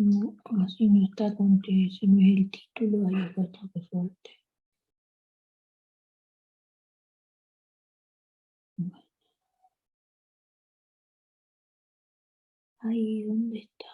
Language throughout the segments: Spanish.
No, así no está con ese no es el título, ahí acá está que suerte. Bueno. Ahí, ¿dónde está?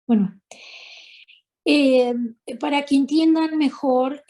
Bueno, para que entiendan mejor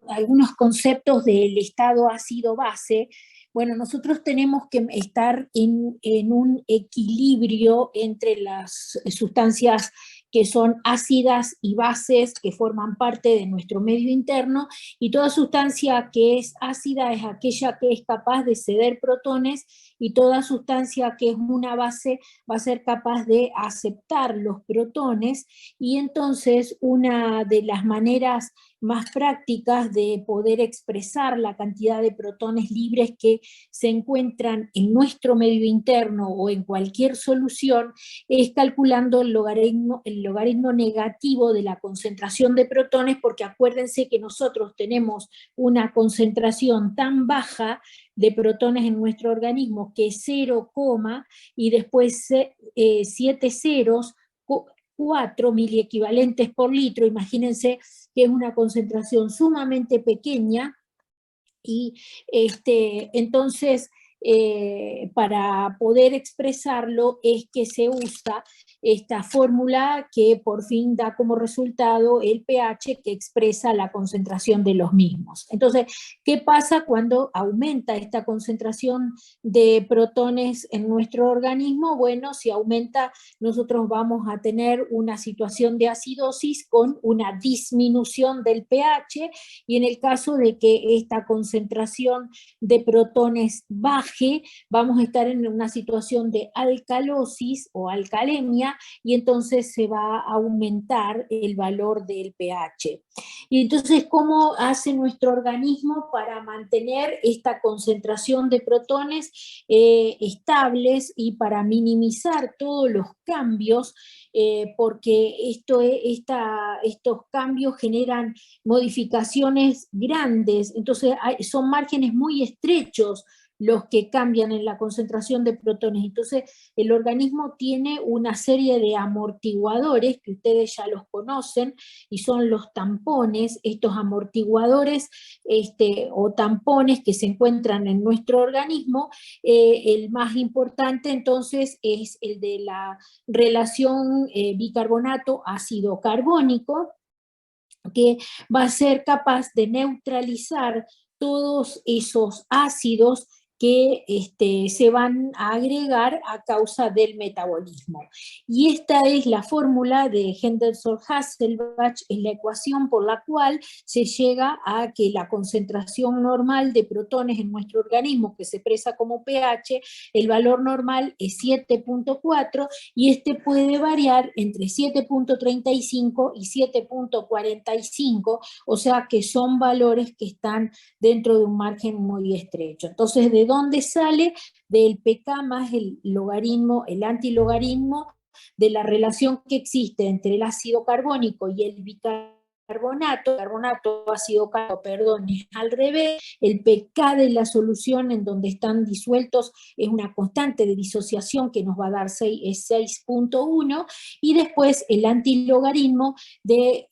algunos conceptos del estado ácido-base, bueno, nosotros tenemos que estar en un equilibrio entre las sustancias que son ácidas y bases que forman parte de nuestro medio interno, y toda sustancia que es ácida es aquella que es capaz de ceder protones, y toda sustancia que es una base va a ser capaz de aceptar los protones. Y entonces una de las maneras más prácticas de poder expresar la cantidad de protones libres que se encuentran en nuestro medio interno o en cualquier solución es calculando el logaritmo negativo de la concentración de protones, porque acuérdense que nosotros tenemos una concentración tan baja de protones en nuestro organismo que 0, y después 7 ceros, 4 miliequivalentes por litro. Imagínense que es una concentración sumamente pequeña, y entonces para poder expresarlo es que se usa esta fórmula que por fin da como resultado el pH que expresa la concentración de los mismos. Entonces, ¿qué pasa cuando aumenta esta concentración de protones en nuestro organismo? Bueno, si aumenta, nosotros vamos a tener una situación de acidosis con una disminución del pH, y en el caso de que esta concentración de protones baje, vamos a estar en una situación de alcalosis o alcalemia, y entonces se va a aumentar el valor del pH. Y entonces, ¿cómo hace nuestro organismo para mantener esta concentración de protones estables y para minimizar todos los cambios? Porque estos cambios generan modificaciones grandes, entonces son márgenes muy estrechos los que cambian en la concentración de protones. Entonces el organismo tiene una serie de amortiguadores que ustedes ya los conocen, y son los tampones. Estos amortiguadores o tampones que se encuentran en nuestro organismo, el más importante entonces es el de la relación bicarbonato ácido carbónico, que va a ser capaz de neutralizar todos esos ácidos que se van a agregar a causa del metabolismo. Y esta es la fórmula de Henderson-Hasselbalch, es la ecuación por la cual se llega a que la concentración normal de protones en nuestro organismo, que se expresa como pH, el valor normal es 7.4, y puede variar entre 7.35 y 7.45, o sea que son valores que están dentro de un margen muy estrecho. Entonces, ¿de dónde sale? Del pK más el logaritmo, el antilogaritmo de la relación que existe entre el ácido carbónico y el carbonato, ácido carbónico, perdón, es al revés. El pK de la solución en donde están disueltos es una constante de disociación que nos va a dar 6.1, y después el antilogaritmo de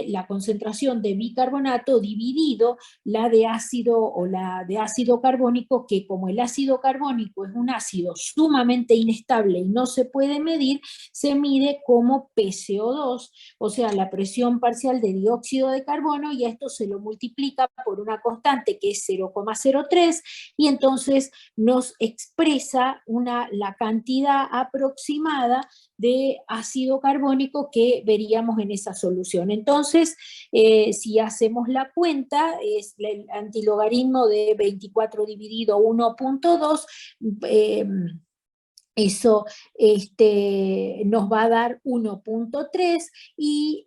la concentración de bicarbonato dividido la de ácido o la de ácido carbónico, que como el ácido carbónico es un ácido sumamente inestable y no se puede medir, se mide como PCO2, o sea, la presión parcial de dióxido de carbono, y a esto se lo multiplica por una constante que es 0,03, y entonces nos expresa la cantidad aproximada de ácido carbónico que veríamos en esa solución. Entonces, si hacemos la cuenta, es el antilogaritmo de 24 dividido 1.2, Eso nos va a dar 1.3 y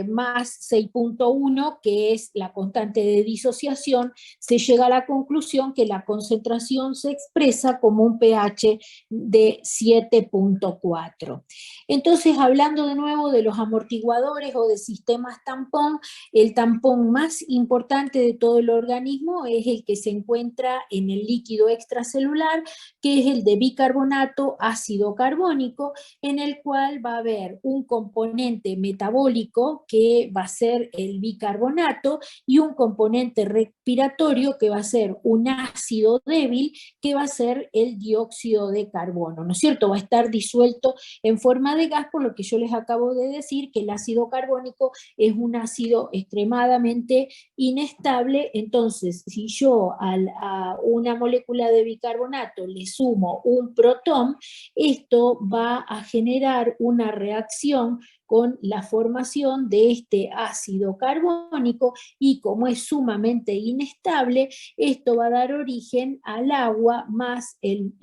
más 6.1, que es la constante de disociación, se llega a la conclusión que la concentración se expresa como un pH de 7.4. Entonces, hablando de nuevo de los amortiguadores o de sistemas tampón, el tampón más importante de todo el organismo es el que se encuentra en el líquido extracelular, que es el de bicarbonato ácido carbónico, en el cual va a haber un componente metabólico que va a ser el bicarbonato y un componente respiratorio que va a ser un ácido débil que va a ser el dióxido de carbono, ¿no es cierto? Va a estar disuelto en forma de gas, por lo que yo les acabo de decir que el ácido carbónico es un ácido extremadamente inestable. Entonces, si yo a una molécula de bicarbonato le sumo un protón, esto va a generar una reacción con la formación de este ácido carbónico, y como es sumamente inestable, esto va a dar origen al agua más el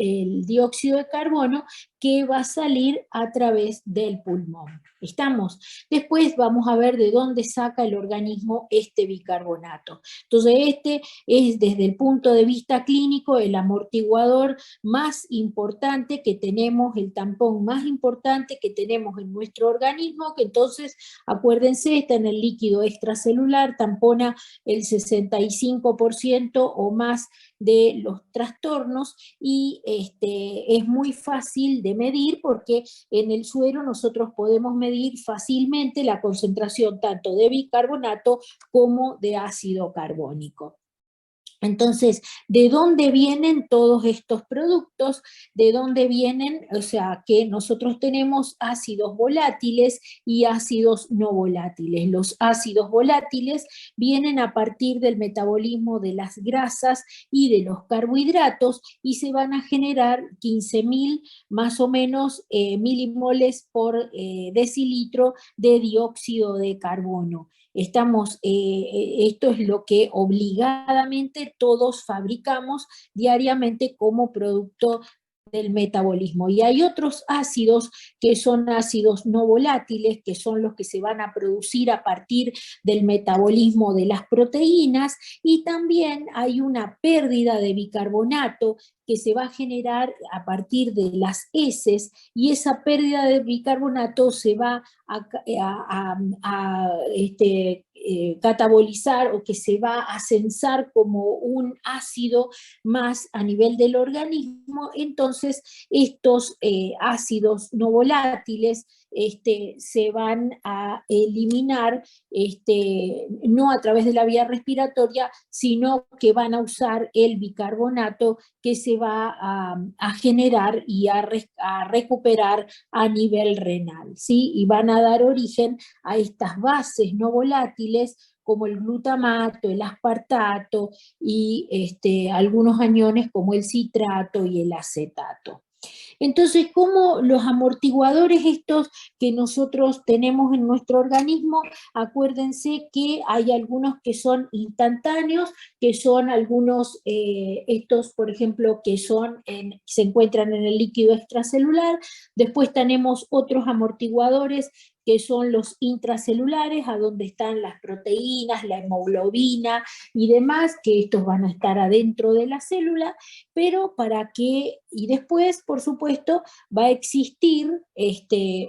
dióxido de carbono que va a salir a través del pulmón. ¿Estamos? Después vamos a ver de dónde saca el organismo este bicarbonato. Entonces este es, desde el punto de vista clínico, el amortiguador más importante que tenemos, el tampón más importante que tenemos en nuestro organismo, que entonces, acuérdense, está en el líquido extracelular, tampona el 65% o más de los trastornos, y es muy fácil de medir porque en el suero nosotros podemos medir fácilmente la concentración tanto de bicarbonato como de ácido carbónico. Entonces, ¿de dónde vienen todos estos productos? ¿De dónde vienen? O sea, que nosotros tenemos ácidos volátiles y ácidos no volátiles. Los ácidos volátiles vienen a partir del metabolismo de las grasas y de los carbohidratos, y se van a generar 15.000 más o menos milimoles por decilitro de dióxido de carbono. Esto es lo que obligadamente todos fabricamos diariamente como producto del metabolismo. Y hay otros ácidos que son ácidos no volátiles, que son los que se van a producir a partir del metabolismo de las proteínas, y también hay una pérdida de bicarbonato que se va a generar a partir de las heces, y esa pérdida de bicarbonato se va catabolizar, o que se va a censar como un ácido más a nivel del organismo. Entonces estos ácidos no volátiles se van a eliminar, no a través de la vía respiratoria, sino que van a usar el bicarbonato que se va a generar y a recuperar a nivel renal, ¿sí? Y van a dar origen a estas bases no volátiles como el glutamato, el aspartato y algunos aniones como el citrato y el acetato. Entonces, ¿cómo los amortiguadores estos que nosotros tenemos en nuestro organismo? Acuérdense que hay algunos que son instantáneos, que son algunos, estos por ejemplo, que se encuentran en el líquido extracelular. Después tenemos otros amortiguadores que son los intracelulares, a donde están las proteínas, la hemoglobina y demás, que estos van a estar adentro de la célula, pero para que, y después, por supuesto, va a existir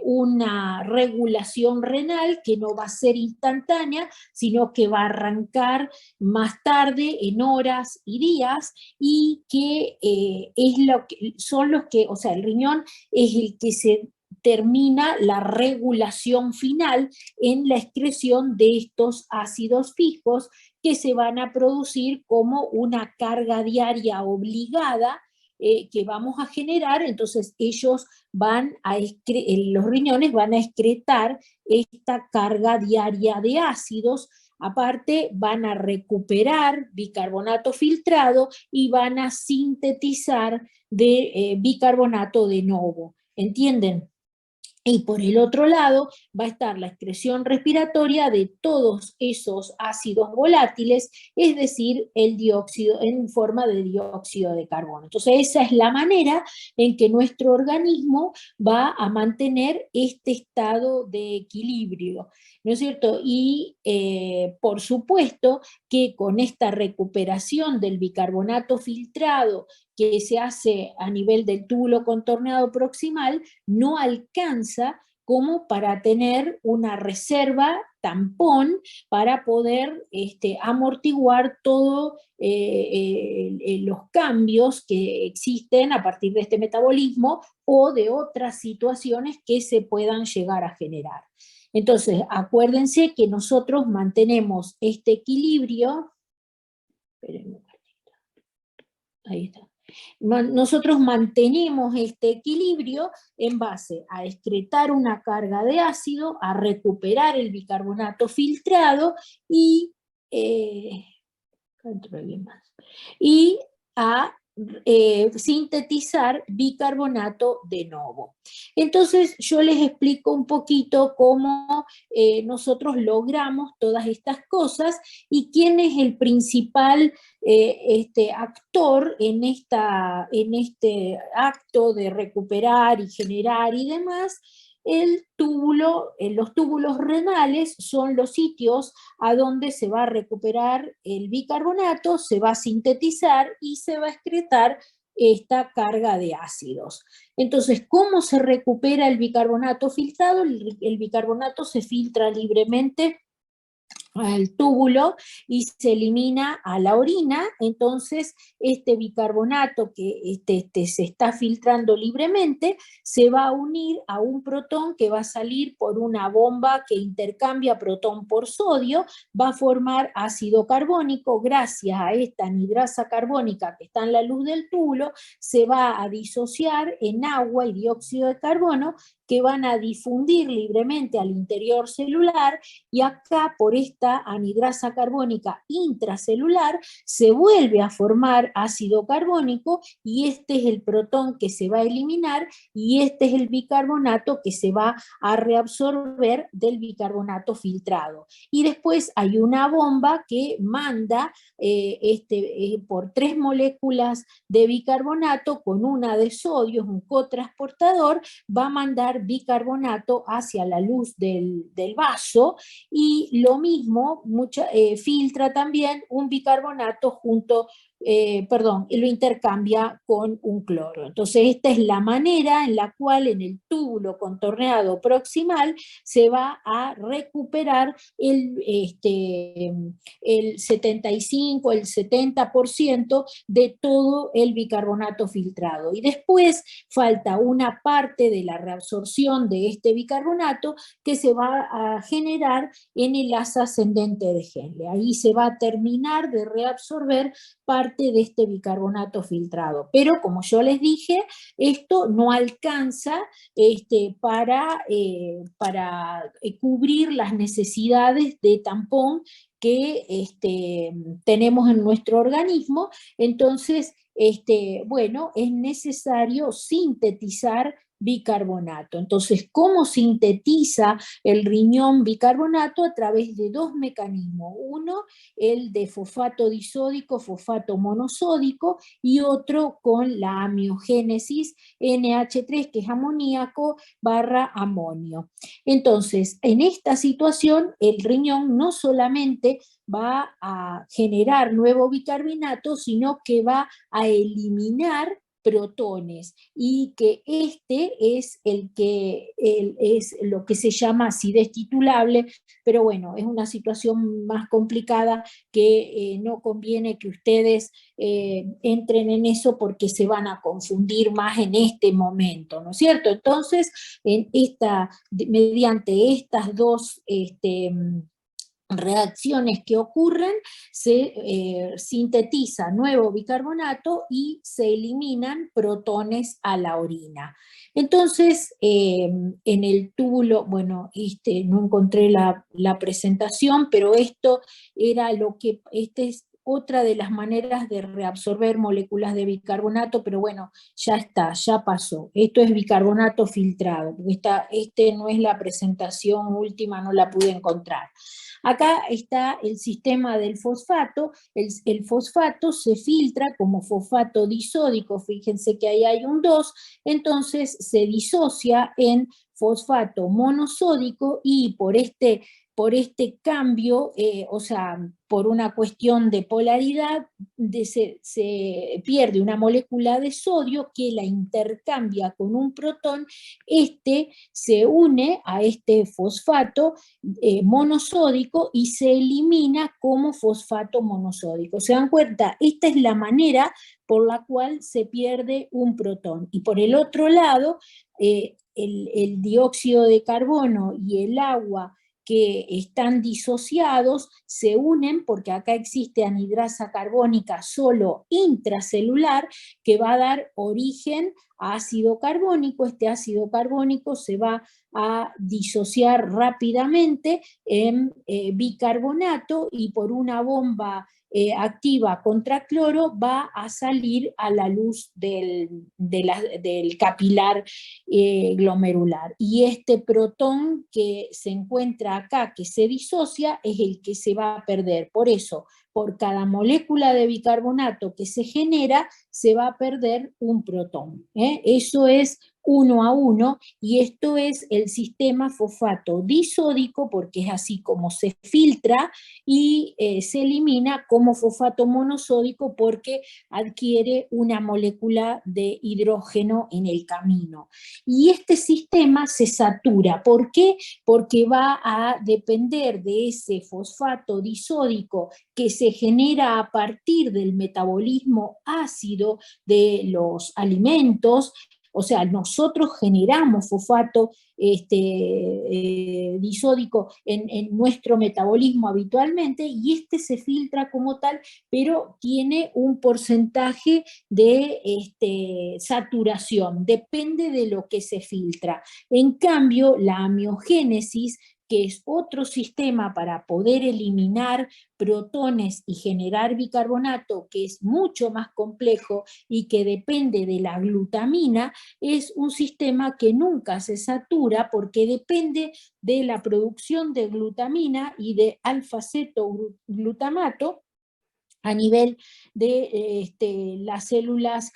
una regulación renal que no va a ser instantánea, sino que va a arrancar más tarde, en horas y días, y que son los que, o sea, el riñón es el que se termina la regulación final en la excreción de estos ácidos fijos que se van a producir como una carga diaria obligada que vamos a generar. Entonces ellos los riñones van a excretar esta carga diaria de ácidos. Aparte, van a recuperar bicarbonato filtrado y van a sintetizar bicarbonato de nuevo. ¿Entienden? Y por el otro lado va a estar la excreción respiratoria de todos esos ácidos volátiles, es decir, el dióxido en forma de dióxido de carbono. Entonces esa es la manera en que nuestro organismo va a mantener este estado de equilibrio, ¿no es cierto? Y por supuesto que con esta recuperación del bicarbonato filtrado que se hace a nivel del túbulo contorneado proximal, no alcanza como para tener una reserva tampón para poder amortiguar todos los cambios que existen a partir de este metabolismo o de otras situaciones que se puedan llegar a generar. Entonces, acuérdense que nosotros mantenemos este equilibrio. Esperen un ratito. Ahí está. Nosotros mantenemos este equilibrio en base a excretar una carga de ácido, a recuperar el bicarbonato filtrado y, y a sintetizar bicarbonato de nuevo. Entonces yo les explico un poquito cómo nosotros logramos todas estas cosas y quién es el principal actor en este acto de recuperar y generar y demás. Los túbulos renales son los sitios a donde se va a recuperar el bicarbonato, se va a sintetizar y se va a excretar esta carga de ácidos. Entonces, ¿cómo se recupera el bicarbonato filtrado? El bicarbonato se filtra libremente al túbulo y se elimina a la orina. Entonces este bicarbonato que se está filtrando libremente se va a unir a un protón que va a salir por una bomba que intercambia protón por sodio, va a formar ácido carbónico. Gracias a esta anhidrasa carbónica que está en la luz del túbulo, se va a disociar en agua y dióxido de carbono que van a difundir libremente al interior celular, y acá por esta anhidrasa carbónica intracelular se vuelve a formar ácido carbónico, y este es el protón que se va a eliminar y este es el bicarbonato que se va a reabsorber del bicarbonato filtrado. Y después hay una bomba que manda por 3 moléculas de bicarbonato con una de sodio, es un cotransportador, va a mandar bicarbonato hacia la luz del vaso, y lo mismo filtra también un bicarbonato lo intercambia con un cloro. Entonces esta es la manera en la cual en el túbulo contorneado proximal se va a recuperar el 75, el 70% de todo el bicarbonato filtrado. Y después falta una parte de la reabsorción de este bicarbonato que se va a generar en el asa ascendente de Henle. Ahí se va a terminar de reabsorber parte de este bicarbonato filtrado. Pero como yo les dije, esto no alcanza para cubrir las necesidades de tampón que tenemos en nuestro organismo. Entonces, bueno, es necesario sintetizar bicarbonato. Entonces, ¿cómo sintetiza el riñón bicarbonato? A través de 2 mecanismos. Uno, el de fosfato disódico, fosfato monosódico, y otro con la amiogénesis NH3, que es amoníaco / amonio. Entonces, en esta situación, el riñón no solamente va a generar nuevo bicarbonato, sino que va a eliminar protones, y que es es lo que se llama acidez titulable, pero bueno, es una situación más complicada que no conviene que ustedes entren en eso porque se van a confundir más en este momento, ¿no es cierto? Entonces, mediante estas dos reacciones que ocurren, se sintetiza nuevo bicarbonato y se eliminan protones a la orina. Entonces, en el túbulo, bueno, no encontré la presentación, pero esto era lo que, otra de las maneras de reabsorber moléculas de bicarbonato, pero bueno, ya está, ya pasó. Esto es bicarbonato filtrado, porque este no es la presentación última, no la pude encontrar. Acá está el sistema del fosfato. El fosfato se filtra como fosfato disódico, fíjense que ahí hay un 2, entonces se disocia en fosfato monosódico y por este cambio, o sea, por una cuestión de polaridad, se pierde una molécula de sodio que la intercambia con un protón, este se une a este fosfato monosódico y se elimina como fosfato monosódico. ¿Se dan cuenta? Esta es la manera por la cual se pierde un protón. Y por el otro lado, el dióxido de carbono y el agua que están disociados se unen porque acá existe anhidrasa carbónica solo intracelular que va a dar origen a ácido carbónico. Este ácido carbónico se va a disociar rápidamente en bicarbonato y por una bomba activa contra cloro va a salir a la luz del capilar glomerular. Y este protón que se encuentra acá, que se disocia, es el que se va a perder. Por eso, por cada molécula de bicarbonato que se genera, se va a perder un protón. Eso es 1 a 1, y esto es el sistema fosfato disódico, porque es así como se filtra, y se elimina como fosfato monosódico porque adquiere una molécula de hidrógeno en el camino. Y este sistema se satura. ¿Por qué? Porque va a depender de ese fosfato disódico que se genera a partir del metabolismo ácido de los alimentos. O sea, nosotros generamos fosfato disódico en nuestro metabolismo habitualmente, y este se filtra como tal, pero tiene un porcentaje de saturación, depende de lo que se filtra. En cambio, la amiogénesis, que es otro sistema para poder eliminar protones y generar bicarbonato, que es mucho más complejo y que depende de la glutamina, es un sistema que nunca se satura porque depende de la producción de glutamina y de alfa-cetoglutamato a nivel de las células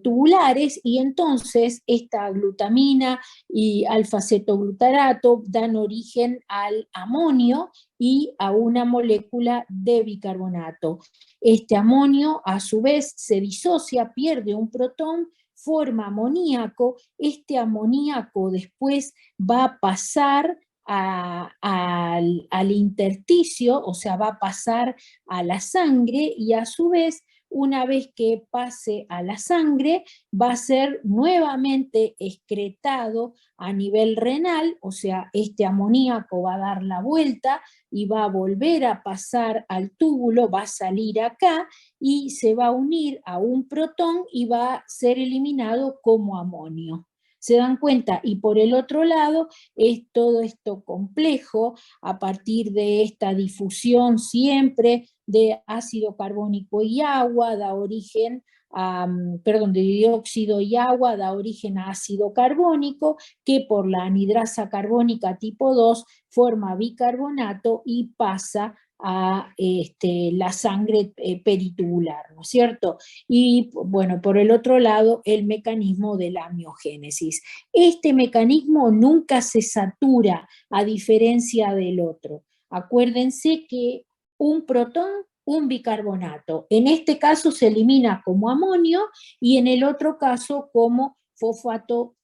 tubulares, y entonces esta glutamina y alfa-cetoglutarato dan origen al amonio y a una molécula de bicarbonato. Este amonio a su vez se disocia, pierde un protón, forma amoníaco. Este amoníaco después va a pasar al intersticio, o sea, va a pasar a la sangre, y a su vez, una vez que pase a la sangre, va a ser nuevamente excretado a nivel renal, o sea, este amoníaco va a dar la vuelta y va a volver a pasar al túbulo, va a salir acá y se va a unir a un protón y va a ser eliminado como amonio. ¿Se dan cuenta? Y por el otro lado es todo esto complejo a partir de esta difusión siempre de ácido carbónico y agua, da origen a, perdón, de dióxido y agua, da origen a ácido carbónico, que por la anhidrasa carbónica tipo 2 forma bicarbonato y pasa a la sangre peritubular, ¿no es cierto? Y bueno, por el otro lado, el mecanismo de la amiogénesis. Este mecanismo nunca se satura, a diferencia del otro. Acuérdense que un protón, un bicarbonato. En este caso se elimina como amonio y en el otro caso como fosfato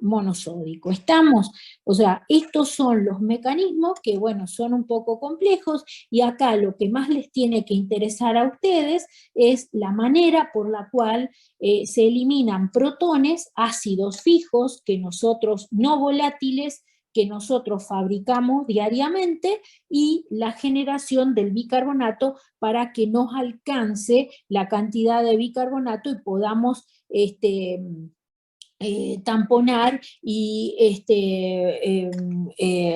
monosódico. ¿Estamos? O sea, estos son los mecanismos que, bueno, son un poco complejos, y acá lo que más les tiene que interesar a ustedes es la manera por la cual se eliminan protones, ácidos fijos, que nosotros no volátiles, que nosotros fabricamos diariamente, y la generación del bicarbonato para que nos alcance la cantidad de bicarbonato y podamos tamponar y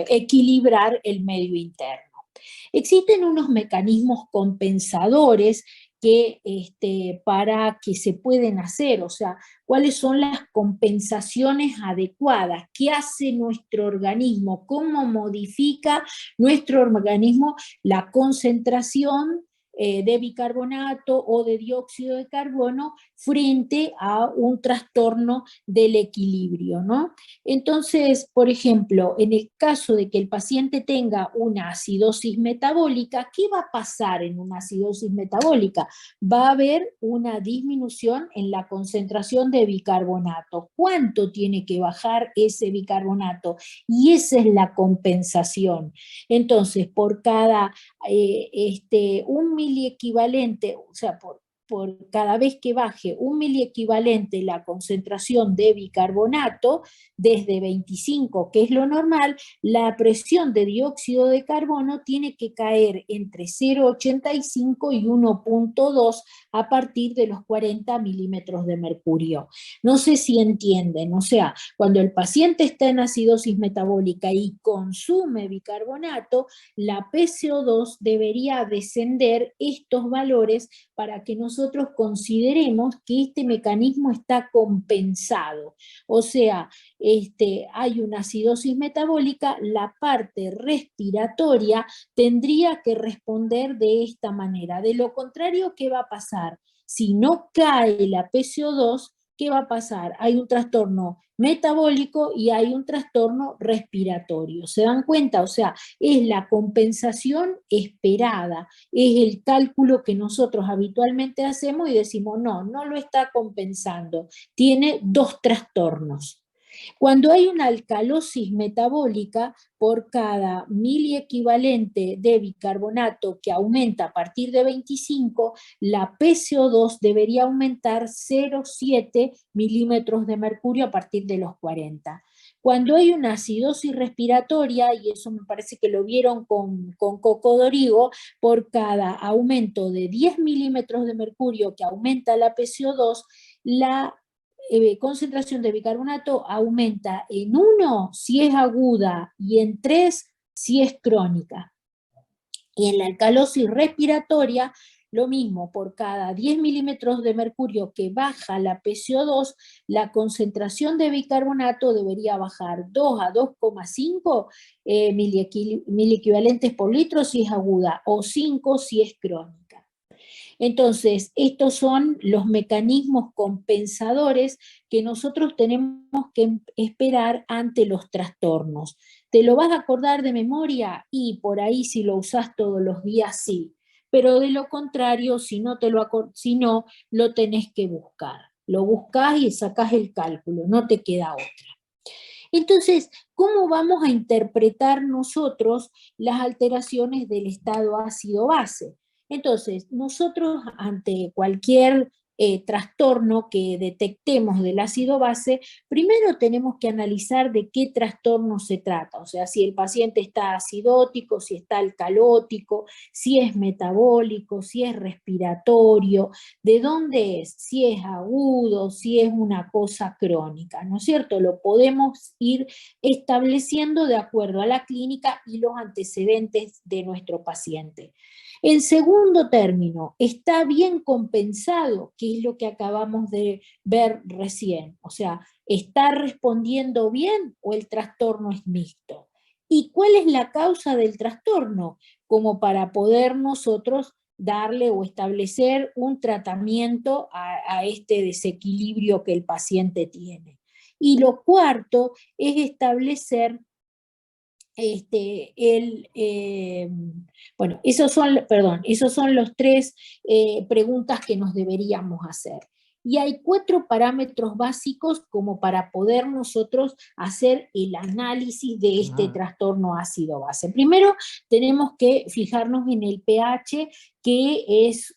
equilibrar el medio interno. Existen unos mecanismos compensadores que, para que se pueden hacer, o sea, cuáles son las compensaciones adecuadas, qué hace nuestro organismo, cómo modifica nuestro organismo la concentración de bicarbonato o de dióxido de carbono frente a un trastorno del equilibrio, ¿no? Entonces, por ejemplo, en el caso de que el paciente tenga una acidosis metabólica, ¿qué va a pasar en una acidosis metabólica? Va a haber una disminución en la concentración de bicarbonato. ¿Cuánto tiene que bajar ese bicarbonato? Y esa es la compensación. Entonces, por cada un miliequivalente, o sea, por cada vez que baje un miliequivalente la concentración de bicarbonato, desde 25, que es lo normal, la presión de dióxido de carbono tiene que caer entre 0,85 y 1,2 a partir de los 40 milímetros de mercurio. No sé si entienden, o sea, cuando el paciente está en acidosis metabólica y consume bicarbonato, la PCO2 debería descender estos valores para que nosotros consideremos que este mecanismo está compensado. O sea, hay una acidosis metabólica, la parte respiratoria tendría que responder de esta manera. De lo contrario, ¿qué va a pasar? Si no cae la PCO2, ¿qué va a pasar? Hay un trastorno metabólico y hay un trastorno respiratorio. ¿Se dan cuenta? O sea, es la compensación esperada, es el cálculo que nosotros habitualmente hacemos y decimos, no, no lo está compensando, tiene dos trastornos. Cuando hay una alcalosis metabólica, por cada miliequivalente de bicarbonato que aumenta a partir de 25, la PCO2 debería aumentar 0,7 milímetros de mercurio a partir de los 40. Cuando hay una acidosis respiratoria, y eso me parece que lo vieron con cocodorigo, por cada aumento de 10 milímetros de mercurio que aumenta la PCO2, la concentración de bicarbonato aumenta en 1 si es aguda y en 3 si es crónica. Y en la alcalosis respiratoria, lo mismo, por cada 10 milímetros de mercurio que baja la PCO2, la concentración de bicarbonato debería bajar 2 a 2,5 miliequivalentes por litro si es aguda, o 5 si es crónica. Entonces, estos son los mecanismos compensadores que nosotros tenemos que esperar ante los trastornos. ¿Te lo vas a acordar de memoria? Y por ahí si lo usás todos los días, sí. Pero de lo contrario, si no, si no, lo tenés que buscar. Lo buscás y sacás el cálculo, no te queda otra. Entonces, ¿cómo vamos a interpretar nosotros las alteraciones del estado ácido-base? Entonces, nosotros ante cualquier trastorno que detectemos del ácido base, primero tenemos que analizar de qué trastorno se trata, o sea, si el paciente está acidótico, si está alcalótico, si es metabólico, si es respiratorio, de dónde es, si es agudo, si es una cosa crónica, ¿no es cierto? Lo podemos ir estableciendo de acuerdo a la clínica y los antecedentes de nuestro paciente. En segundo término, está bien compensado, que es lo que acabamos de ver recién, o sea, ¿está respondiendo bien o el trastorno es mixto? ¿Y cuál es la causa del trastorno? Como para poder nosotros darle o establecer un tratamiento a este desequilibrio que el paciente tiene. Y lo cuarto es establecer bueno, esos son los tres preguntas que nos deberíamos hacer. Y hay 4 parámetros básicos como para poder nosotros hacer el análisis de este trastorno ácido-base. Primero, tenemos que fijarnos en el pH, que es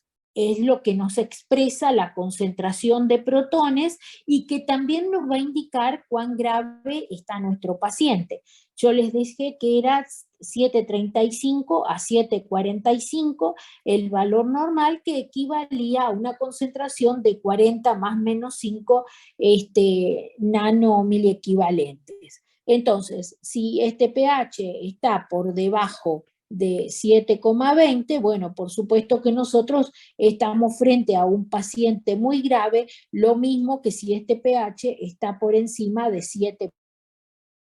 lo que nos expresa la concentración de protones y que también nos va a indicar cuán grave está nuestro paciente. Yo les dije que era 7,35 a 7,45 el valor normal, que equivalía a una concentración de 40 más menos 5 nanomiliequivalentes. Entonces, si este pH está por debajo de 7,20, bueno, por supuesto que nosotros estamos frente a un paciente muy grave, lo mismo que si este pH está por encima de 7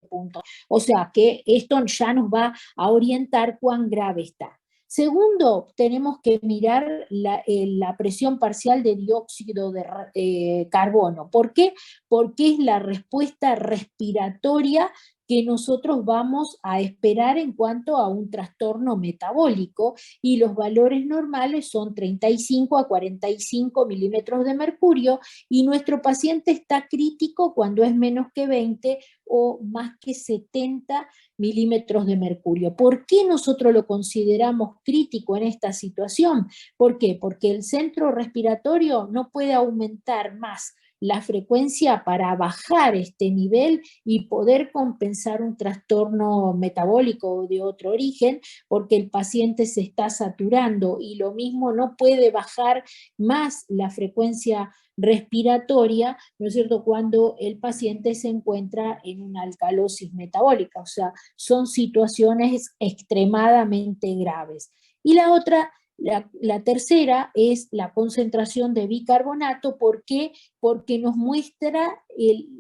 puntos. O sea que esto ya nos va a orientar cuán grave está. Segundo, tenemos que mirar la presión parcial de dióxido de carbono. ¿Por qué? Porque es la respuesta respiratoria que nosotros vamos a esperar en cuanto a un trastorno metabólico, y los valores normales son 35 a 45 milímetros de mercurio, y nuestro paciente está crítico cuando es menos que 20 o más que 70 milímetros de mercurio. ¿Por qué nosotros lo consideramos crítico en esta situación? ¿Por qué? Porque el centro respiratorio no puede aumentar más la frecuencia para bajar este nivel y poder compensar un trastorno metabólico de otro origen, porque el paciente se está saturando, y lo mismo no puede bajar más la frecuencia respiratoria, ¿no es cierto?, cuando el paciente se encuentra en una alcalosis metabólica. O sea, son situaciones extremadamente graves. Y la otra, la tercera, es la concentración de bicarbonato. ¿Por qué? Porque nos muestra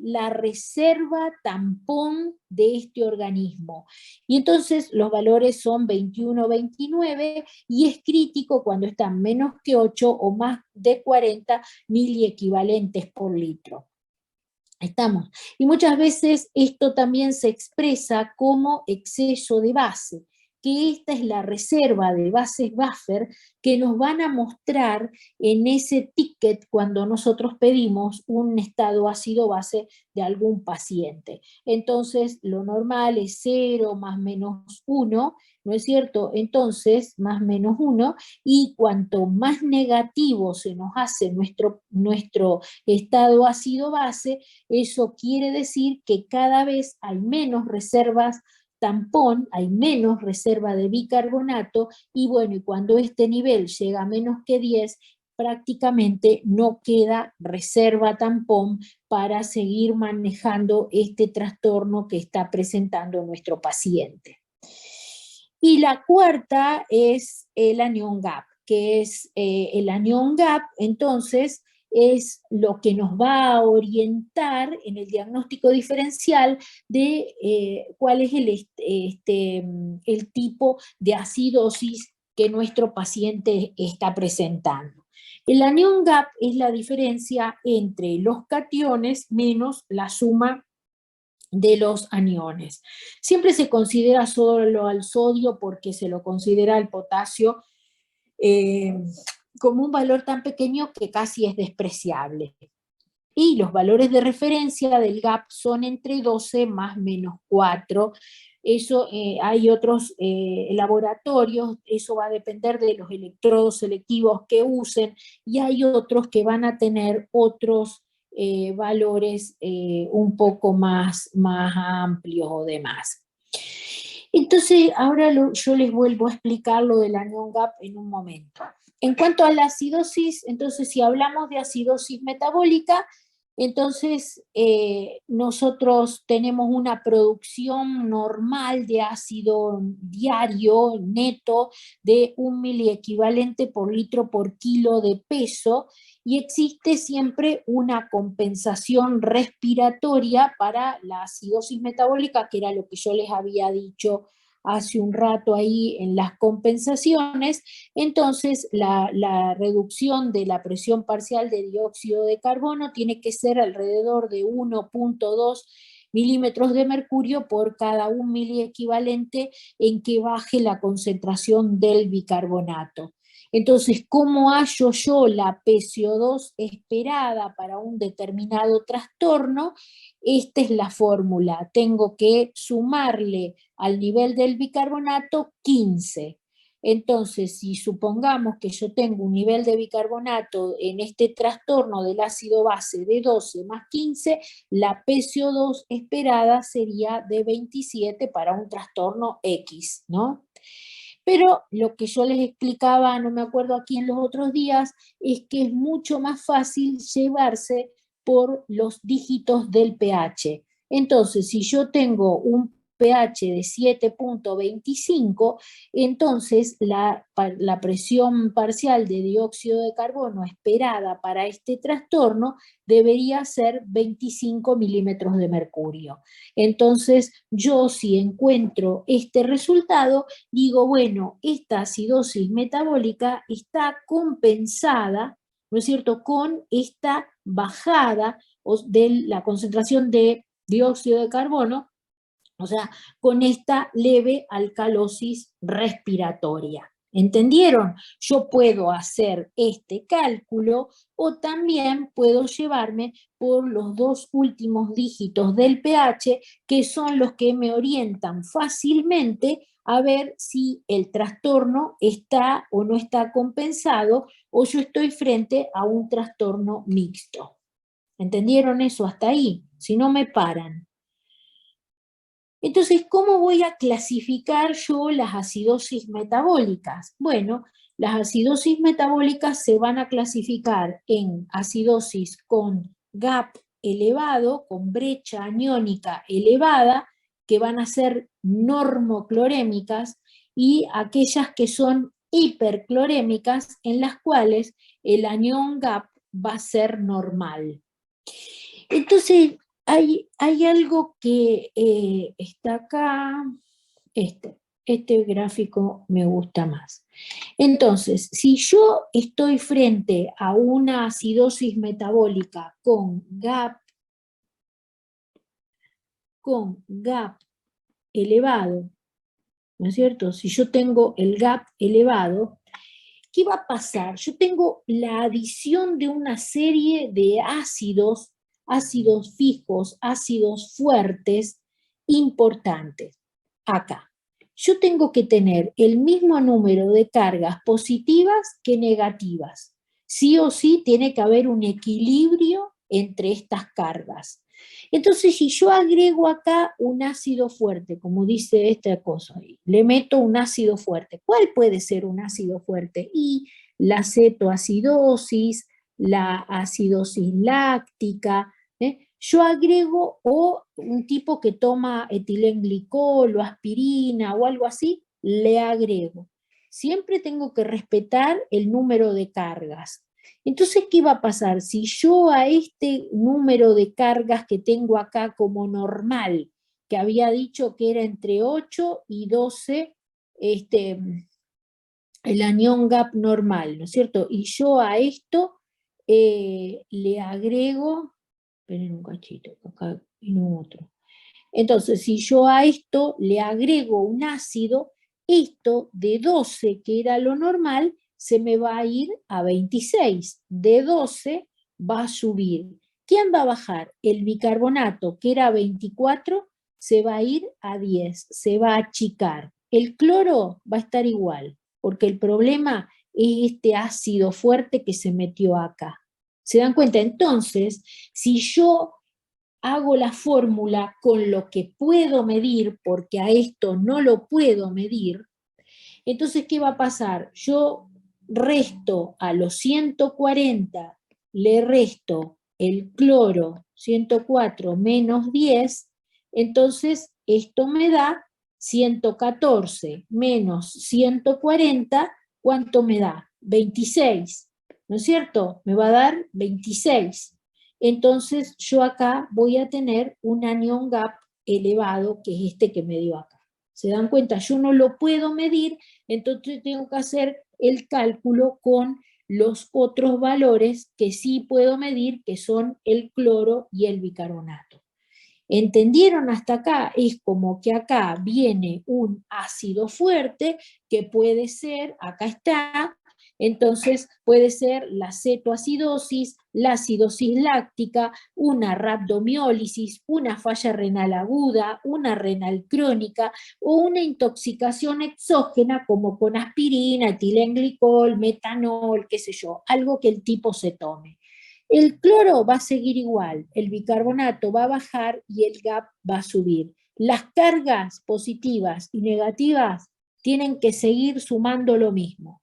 la reserva tampón de este organismo. Y entonces los valores son 21, 29, y es crítico cuando están menos que 8 o más de 40 miliequivalentes por litro. Estamos. Y muchas veces esto también se expresa como exceso de base, que esta es la reserva de bases buffer que nos van a mostrar en ese ticket cuando nosotros pedimos un estado ácido-base de algún paciente. Entonces, lo normal es 0 más menos 1, ¿no es cierto? Entonces, más menos 1, y cuanto más negativo se nos hace nuestro estado ácido-base, eso quiere decir que cada vez hay menos reservas tampón, hay menos reserva de bicarbonato, y bueno, y cuando este nivel llega a menos que 10, prácticamente no queda reserva tampón para seguir manejando este trastorno que está presentando nuestro paciente. Y la cuarta es el anion gap, que es el anion gap, entonces, es lo que nos va a orientar en el diagnóstico diferencial de cuál es el tipo de acidosis que nuestro paciente está presentando. El anion gap es la diferencia entre los cationes menos la suma de los aniones. Siempre se considera solo al sodio porque se lo considera al potasio eh, como un valor tan pequeño que casi es despreciable. Y los valores de referencia del GAP son entre 12 más menos 4. Eso, hay otros laboratorios, eso va a depender de los electrodos selectivos que usen, y hay otros que van a tener otros valores un poco más amplios o demás. Entonces, ahora yo les vuelvo a explicar lo del anion gap en un momento. En cuanto a la acidosis, entonces, si hablamos de acidosis metabólica, entonces nosotros tenemos una producción normal de ácido diario neto de 1 miliequivalente por litro por kilo de peso, y existe siempre una compensación respiratoria para la acidosis metabólica, que era lo que yo les había dicho hace un rato ahí en las compensaciones. Entonces, la reducción de la presión parcial de dióxido de carbono tiene que ser alrededor de 1,2 milímetros de mercurio por cada 1 miliequivalente en que baje la concentración del bicarbonato. Entonces, ¿cómo hallo yo la PCO2 esperada para un determinado trastorno? Esta es la fórmula. Tengo que sumarle al nivel del bicarbonato 15. Entonces, si supongamos que yo tengo un nivel de bicarbonato en este trastorno del ácido base de 12 más 15, la PCO2 esperada sería de 27 para un trastorno X, ¿no? Pero lo que yo les explicaba, no me acuerdo aquí en los otros días, es que es mucho más fácil llevarse por los dígitos del pH. Entonces, si yo tengo un pH de 7,25, entonces la presión parcial de dióxido de carbono esperada para este trastorno debería ser 25 milímetros de mercurio. Entonces, yo si encuentro este resultado, digo, bueno, esta acidosis metabólica está compensada, ¿no es cierto?, con esta bajada de la concentración de dióxido de carbono, o sea, con esta leve alcalosis respiratoria. ¿Entendieron? Yo puedo hacer este cálculo o también puedo llevarme por los dos últimos dígitos del pH, que son los que me orientan fácilmente a ver si el trastorno está o no está compensado o yo estoy frente a un trastorno mixto. ¿Entendieron eso hasta ahí? Si no me paran. Entonces, ¿cómo voy a clasificar yo las acidosis metabólicas? Bueno, las acidosis metabólicas se van a clasificar en acidosis con gap elevado, con brecha aniónica elevada, que van a ser normoclorémicas, y aquellas que son hiperclorémicas, en las cuales el anión gap va a ser normal. Entonces, hay algo que está acá, este gráfico me gusta más. Entonces, si yo estoy frente a una acidosis metabólica con gap elevado, ¿no es cierto? Si yo tengo el gap elevado, ¿qué va a pasar? Yo tengo la adición de una serie de ácidos fijos, ácidos fuertes, importantes. Acá. Yo tengo que tener el mismo número de cargas positivas que negativas. Sí o sí tiene que haber un equilibrio entre estas cargas. Entonces, si yo agrego acá un ácido fuerte, como dice esta cosa ahí, le meto un ácido fuerte, ¿cuál puede ser un ácido fuerte? Y la cetoacidosis, la acidosis láctica, yo agrego, o un tipo que toma etilenglicol o aspirina o algo así, le agrego. Siempre tengo que respetar el número de cargas. Entonces, ¿qué va a pasar? Si yo a este número de cargas que tengo acá como normal, que había dicho que era entre 8 y 12, el anión gap normal, ¿no es cierto? Y yo a esto le agrego, esperen un cachito, acá vino otro. Entonces, si yo a esto le agrego un ácido, esto de 12, que era lo normal, se me va a ir a 26. De 12 va a subir. ¿Quién va a bajar? El bicarbonato, que era 24, se va a ir a 10, se va a achicar. El cloro va a estar igual, porque el problema es este ácido fuerte que se metió acá. ¿Se dan cuenta? Entonces, si yo hago la fórmula con lo que puedo medir, porque a esto no lo puedo medir, entonces, ¿qué va a pasar? Yo resto a los 140, le resto el cloro, 104 menos 10, entonces esto me da 114 menos 140, ¿cuánto me da? 26, ¿no es cierto? Me va a dar 26. Entonces yo acá voy a tener un anion gap elevado, que es este que me dio acá. ¿Se dan cuenta? Yo no lo puedo medir, entonces tengo que hacer el cálculo con los otros valores que sí puedo medir, que son el cloro y el bicarbonato. ¿Entendieron hasta acá? Es como que acá viene un ácido fuerte que puede ser, acá está, entonces puede ser la cetoacidosis, la acidosis láctica, una rhabdomiólisis, una falla renal aguda, una renal crónica o una intoxicación exógena como con aspirina, etilenglicol, metanol, qué sé yo, algo que el tipo se tome. El cloro va a seguir igual, el bicarbonato va a bajar y el gap va a subir. Las cargas positivas y negativas tienen que seguir sumando lo mismo.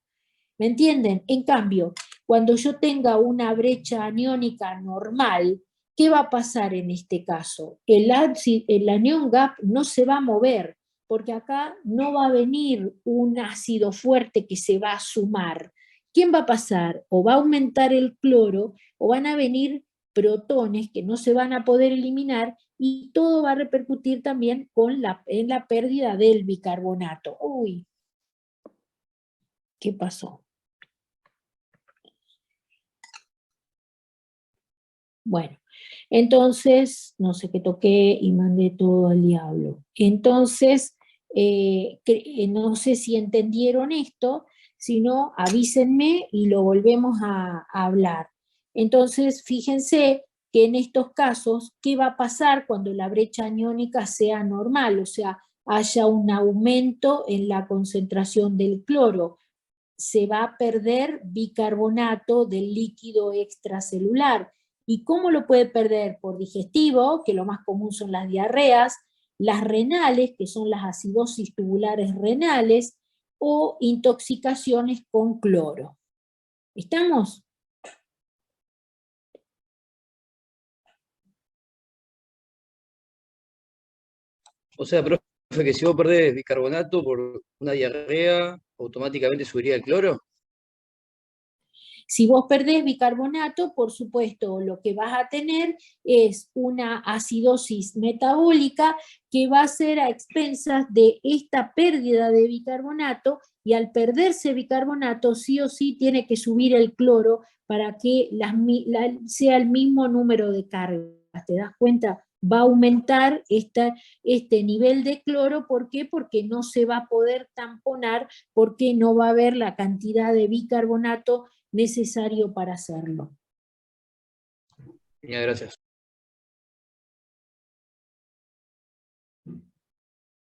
¿Me entienden? En cambio, cuando yo tenga una brecha aniónica normal, ¿qué va a pasar en este caso? El anión GAP no se va a mover, porque acá no va a venir un ácido fuerte que se va a sumar. ¿Quién va a pasar? O va a aumentar el cloro, o van a venir protones que no se van a poder eliminar, y todo va a repercutir también en la pérdida del bicarbonato. Uy, ¿qué pasó? Bueno, entonces, no sé qué toqué y mandé todo al diablo. Entonces, no sé si entendieron esto, si no, avísenme y lo volvemos a hablar. Entonces, fíjense que en estos casos, ¿qué va a pasar cuando la brecha aniónica sea normal? O sea, haya un aumento en la concentración del cloro. Se va a perder bicarbonato del líquido extracelular. ¿Y cómo lo puede perder? Por digestivo, que lo más común son las diarreas, las renales, que son las acidosis tubulares renales, o intoxicaciones con cloro. ¿Estamos? O sea, profe, que si vos perdés bicarbonato por una diarrea, automáticamente subiría el cloro. Si vos perdés bicarbonato, por supuesto, lo que vas a tener es una acidosis metabólica que va a ser a expensas de esta pérdida de bicarbonato, y al perderse bicarbonato, sí o sí tiene que subir el cloro para que sea el mismo número de cargas. ¿Te das cuenta? Va a aumentar este nivel de cloro. ¿Por qué? Porque no se va a poder tamponar, porque no va a haber la cantidad de bicarbonato necesario para hacerlo. Ya, gracias.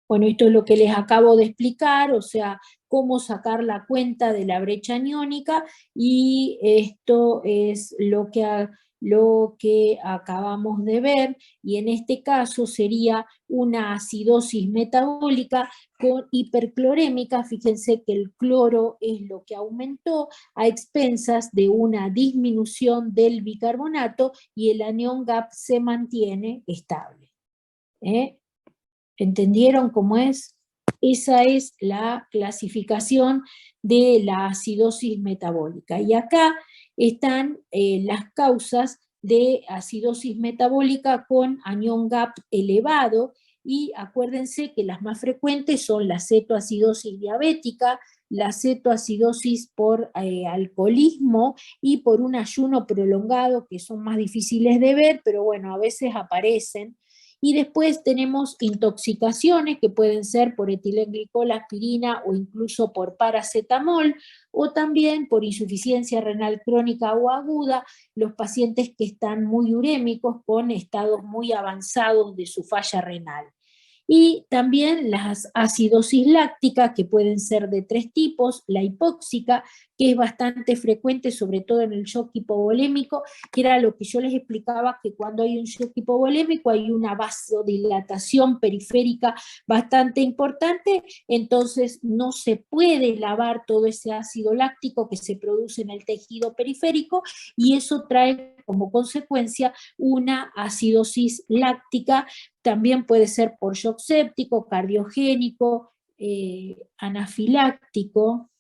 Bueno, esto es lo que les acabo de explicar, o sea, cómo sacar la cuenta de la brecha aniónica, y esto es lo que acabamos de ver, y en este caso sería una acidosis metabólica con hiperclorémica. Fíjense que el cloro es lo que aumentó a expensas de una disminución del bicarbonato, y el anión GAP se mantiene estable. ¿Entendieron cómo es? Esa es la clasificación de la acidosis metabólica. Y acá están las causas de acidosis metabólica con anión GAP elevado, y acuérdense que las más frecuentes son la cetoacidosis diabética, la cetoacidosis por alcoholismo y por un ayuno prolongado, que son más difíciles de ver, pero bueno, a veces aparecen. Y después tenemos intoxicaciones que pueden ser por etilenglicol, aspirina o incluso por paracetamol, o también por insuficiencia renal crónica o aguda, los pacientes que están muy urémicos con estados muy avanzados de su falla renal. Y también las acidosis lácticas, que pueden ser de 3 tipos: la hipóxica, que es bastante frecuente, sobre todo en el shock hipovolémico, que era lo que yo les explicaba, que cuando hay un shock hipovolémico hay una vasodilatación periférica bastante importante, entonces no se puede lavar todo ese ácido láctico que se produce en el tejido periférico, y eso trae como consecuencia una acidosis láctica. También puede ser por shock séptico, cardiogénico, anafiláctico.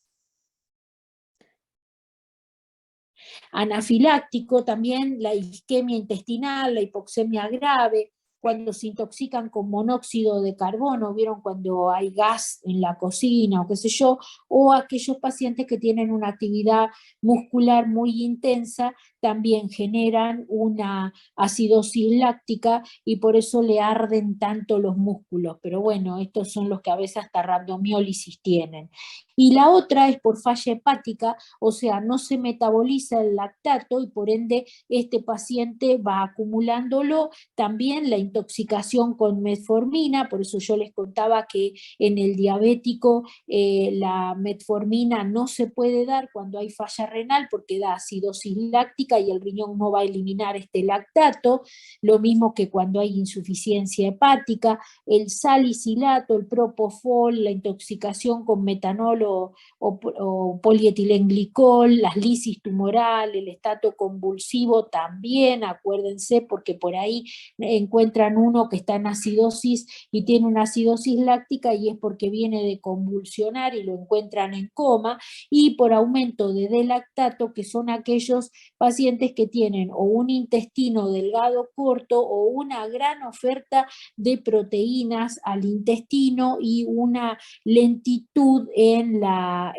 Anafiláctico también la isquemia intestinal, la hipoxemia grave, cuando se intoxican con monóxido de carbono, vieron cuando hay gas en la cocina o qué sé yo, o aquellos pacientes que tienen una actividad muscular muy intensa, también generan una acidosis láctica, y por eso le arden tanto los músculos. Pero bueno, estos son los que a veces hasta rabdomiólisis tienen. Y la otra es por falla hepática, o sea, no se metaboliza el lactato y por ende este paciente va acumulándolo. También la intoxicación con metformina, por eso yo les contaba que en el diabético la metformina no se puede dar cuando hay falla renal, porque da acidosis láctica y el riñón no va a eliminar este lactato. Lo mismo que cuando hay insuficiencia hepática, el salicilato, el propofol, la intoxicación con metanol o polietilenglicol, las lisis tumoral, el estato convulsivo también, acuérdense, porque por ahí encuentran uno que está en acidosis y tiene una acidosis láctica y es porque viene de convulsionar y lo encuentran en coma, y por aumento de D-lactato, que son aquellos pacientes que tienen o un intestino delgado corto o una gran oferta de proteínas al intestino y una lentitud en la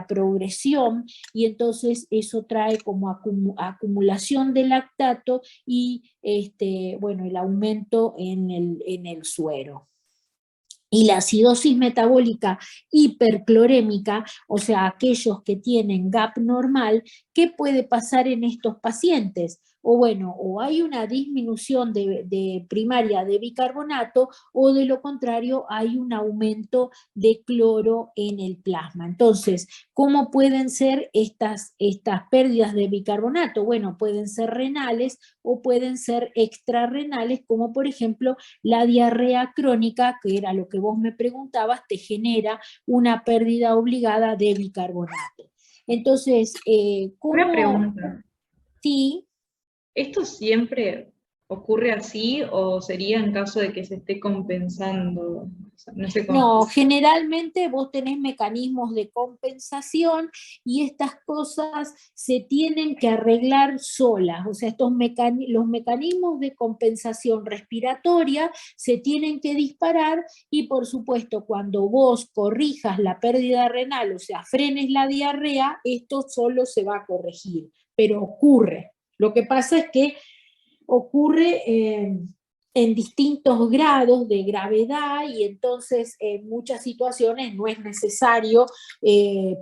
progresión, y entonces eso trae como acumulación de lactato y bueno, el aumento en el suero. Y la acidosis metabólica hiperclorémica, o sea, aquellos que tienen GAP normal, ¿qué puede pasar en estos pacientes? O bueno, o hay una disminución de primaria de bicarbonato, o de lo contrario hay un aumento de cloro en el plasma. Entonces, ¿cómo pueden ser estas pérdidas de bicarbonato? Bueno, pueden ser renales o pueden ser extrarrenales, como por ejemplo la diarrea crónica, que era lo que vos me preguntabas, te genera una pérdida obligada de bicarbonato. Entonces, Una ¿cómo? pregunta. Sí. ¿Esto siempre ocurre así o sería en caso de que se esté compensando? O sea, no sé cómo. No, generalmente vos tenés mecanismos de compensación y estas cosas se tienen que arreglar solas. O sea, los mecanismos de compensación respiratoria se tienen que disparar, y por supuesto cuando vos corrijas la pérdida renal, o sea, frenes la diarrea, esto solo se va a corregir, pero ocurre. Lo que pasa es que ocurre en distintos grados de gravedad, y entonces en muchas situaciones no es necesario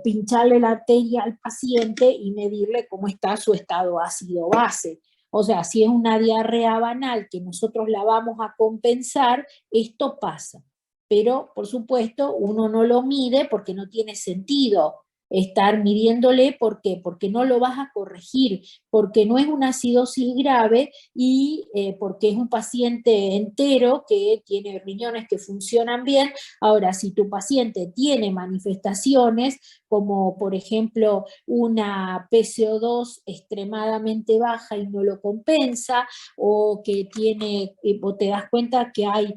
pincharle la arteria al paciente y medirle cómo está su estado ácido-base. O sea, si es una diarrea banal que nosotros la vamos a compensar, esto pasa. Pero, por supuesto, uno no lo mide porque no tiene sentido estar midiéndole. ¿Por qué? Porque no lo vas a corregir, porque no es una acidosis grave y porque es un paciente entero que tiene riñones que funcionan bien. Ahora, si tu paciente tiene manifestaciones como por ejemplo una PCO2 extremadamente baja y no lo compensa, o que tiene, o te das cuenta que hay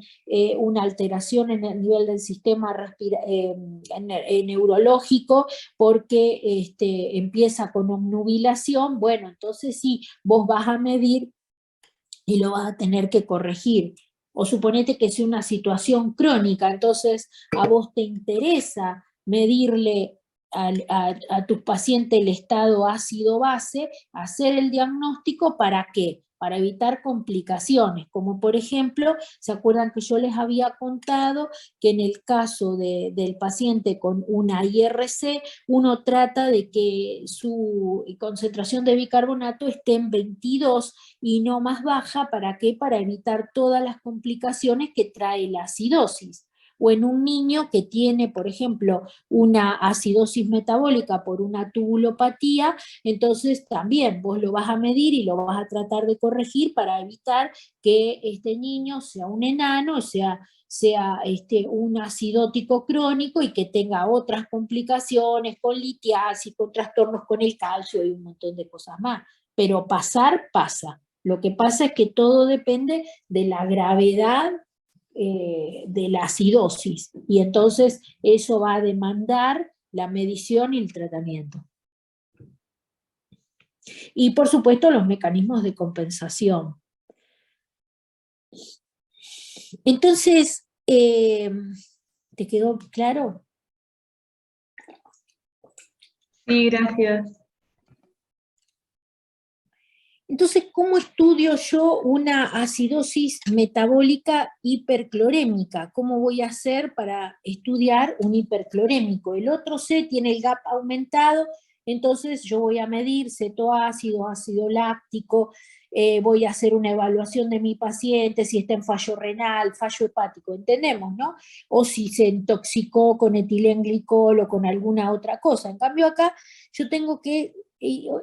una alteración en el nivel del sistema neurológico, porque empieza con obnubilación, bueno, entonces sí, vos vas a medir y lo vas a tener que corregir. O suponete que sea una situación crónica, entonces a vos te interesa medirle a tus pacientes el estado ácido-base, hacer el diagnóstico. ¿Para qué? Para evitar complicaciones, como por ejemplo, ¿se acuerdan que yo les había contado que en el caso del paciente con una IRC, uno trata de que su concentración de bicarbonato esté en 22 y no más baja? ¿Para qué? Para evitar todas las complicaciones que trae la acidosis. O en un niño que tiene, por ejemplo, una acidosis metabólica por una tubulopatía, entonces también vos lo vas a medir y lo vas a tratar de corregir para evitar que este niño sea un enano, sea un acidótico crónico y que tenga otras complicaciones con litiasis, con trastornos con el calcio y un montón de cosas más. Pero pasar, pasa. Lo que pasa es que todo depende de la gravedad de la acidosis, y entonces eso va a demandar la medición y el tratamiento. Y por supuesto los mecanismos de compensación. Entonces, ¿te quedó claro? Sí, gracias. Entonces, ¿cómo estudio yo una acidosis metabólica hiperclorémica? ¿Cómo voy a hacer para estudiar un hiperclorémico? El otro C tiene el GAP aumentado, entonces yo voy a medir cetoácido, ácido láctico, voy a hacer una evaluación de mi paciente, si está en fallo renal, fallo hepático, ¿entendemos, no? O si se intoxicó con etilenglicol o con alguna otra cosa. En cambio acá yo tengo que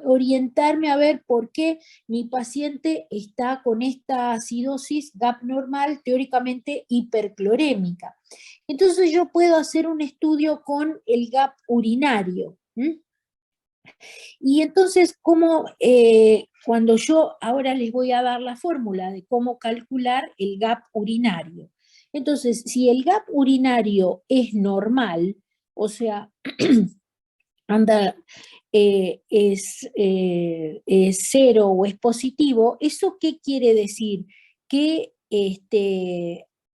orientarme a ver por qué mi paciente está con esta acidosis GAP normal, teóricamente hiperclorémica. Entonces yo puedo hacer un estudio con el GAP urinario. Y entonces, cuando yo ahora les voy a dar la fórmula de cómo calcular el GAP urinario. Entonces, si el GAP urinario es normal, o sea, anda, es 0 o es positivo, ¿eso qué quiere decir? Que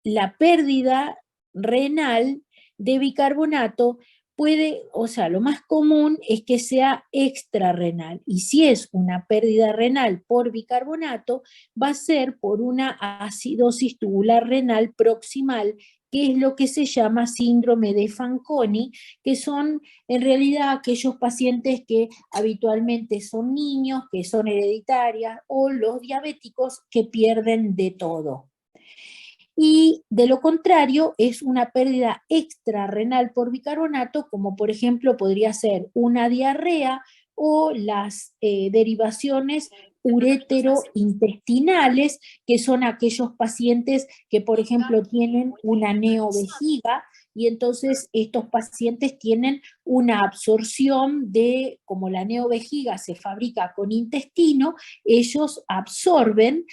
la pérdida renal de bicarbonato puede, o sea, lo más común es que sea extrarrenal, y si es una pérdida renal por bicarbonato, va a ser por una acidosis tubular renal proximal, que es lo que se llama síndrome de Fanconi, que son en realidad aquellos pacientes que habitualmente son niños, que son hereditarias, o los diabéticos que pierden de todo. Y de lo contrario es una pérdida extrarrenal por bicarbonato, como por ejemplo podría ser una diarrea o las derivaciones ureterointestinales, que son aquellos pacientes que por ejemplo tienen una neovejiga, y entonces estos pacientes tienen una absorción de, como la neovejiga se fabrica con intestino, ellos absorben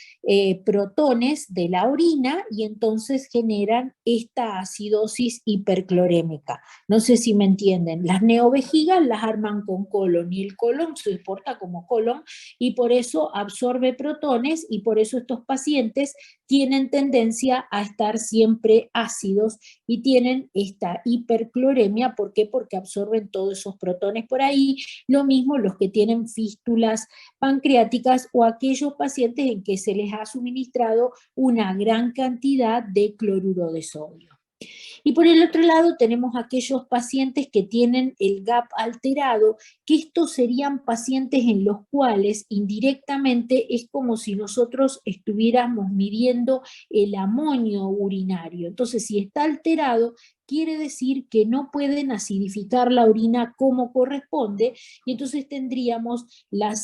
protones de la orina y entonces generan esta acidosis hiperclorémica. No sé si me entienden. Las neovejigas las arman con colon y el colon se porta como colon y por eso absorbe protones, y por eso estos pacientes tienen tendencia a estar siempre ácidos y tienen esta hipercloremia. ¿Por qué? Porque absorben todos esos protones por ahí. Lo mismo los que tienen fístulas pancreáticas o aquellos pacientes en que se les ha suministrado una gran cantidad de cloruro de sodio. Y por el otro lado tenemos aquellos pacientes que tienen el GAP alterado, que estos serían pacientes en los cuales indirectamente es como si nosotros estuviéramos midiendo el amonio urinario. Entonces, si está alterado, quiere decir que no pueden acidificar la orina como corresponde, y entonces tendríamos la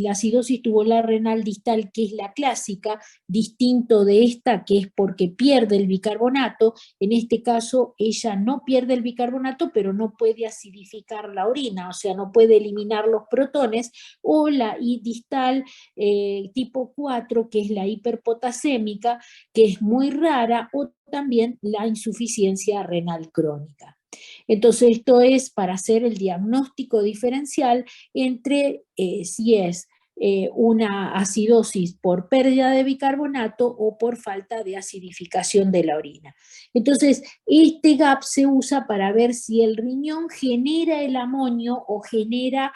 acidosis tubular renal distal, que es la clásica, distinto de esta que es porque pierde el bicarbonato. En este caso ella no pierde el bicarbonato, pero no puede acidificar la orina, o sea, no puede eliminar los protones, o la distal tipo 4, que es la hiperpotasémica, que es muy rara, o también la insuficiencia renal crónica. Entonces esto es para hacer el diagnóstico diferencial entre si es una acidosis por pérdida de bicarbonato o por falta de acidificación de la orina. Entonces, este GAP se usa para ver si el riñón genera el amonio o genera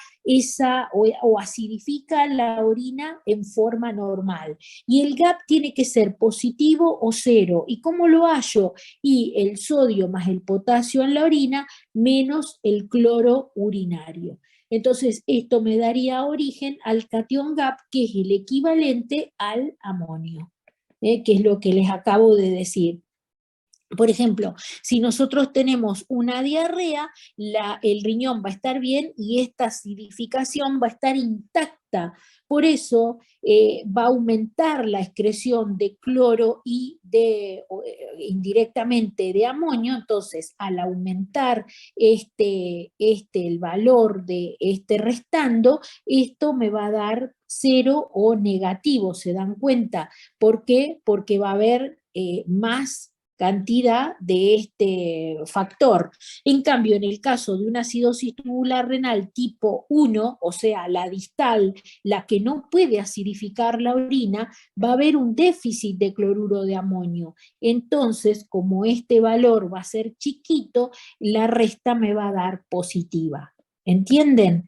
o acidifica la orina en forma normal. Y el GAP tiene que ser positivo o cero. ¿Y cómo lo hallo? Y el sodio más el potasio en la orina menos el cloro urinario. Entonces, esto me daría origen al catión GAP, que es el equivalente al amonio, que es lo que les acabo de decir. Por ejemplo, si nosotros tenemos una diarrea, el riñón va a estar bien y esta acidificación va a estar intacta. Por eso va a aumentar la excreción de cloro y indirectamente de amonio. Entonces, al aumentar el valor de este restando, esto me va a dar cero o negativo. ¿Se dan cuenta? ¿Por qué? Porque va a haber más cantidad de este factor. En cambio, en el caso de una acidosis tubular renal tipo 1, o sea, la distal, la que no puede acidificar la orina, va a haber un déficit de cloruro de amonio. Entonces, como este valor va a ser chiquito, la resta me va a dar positiva. ¿Entienden?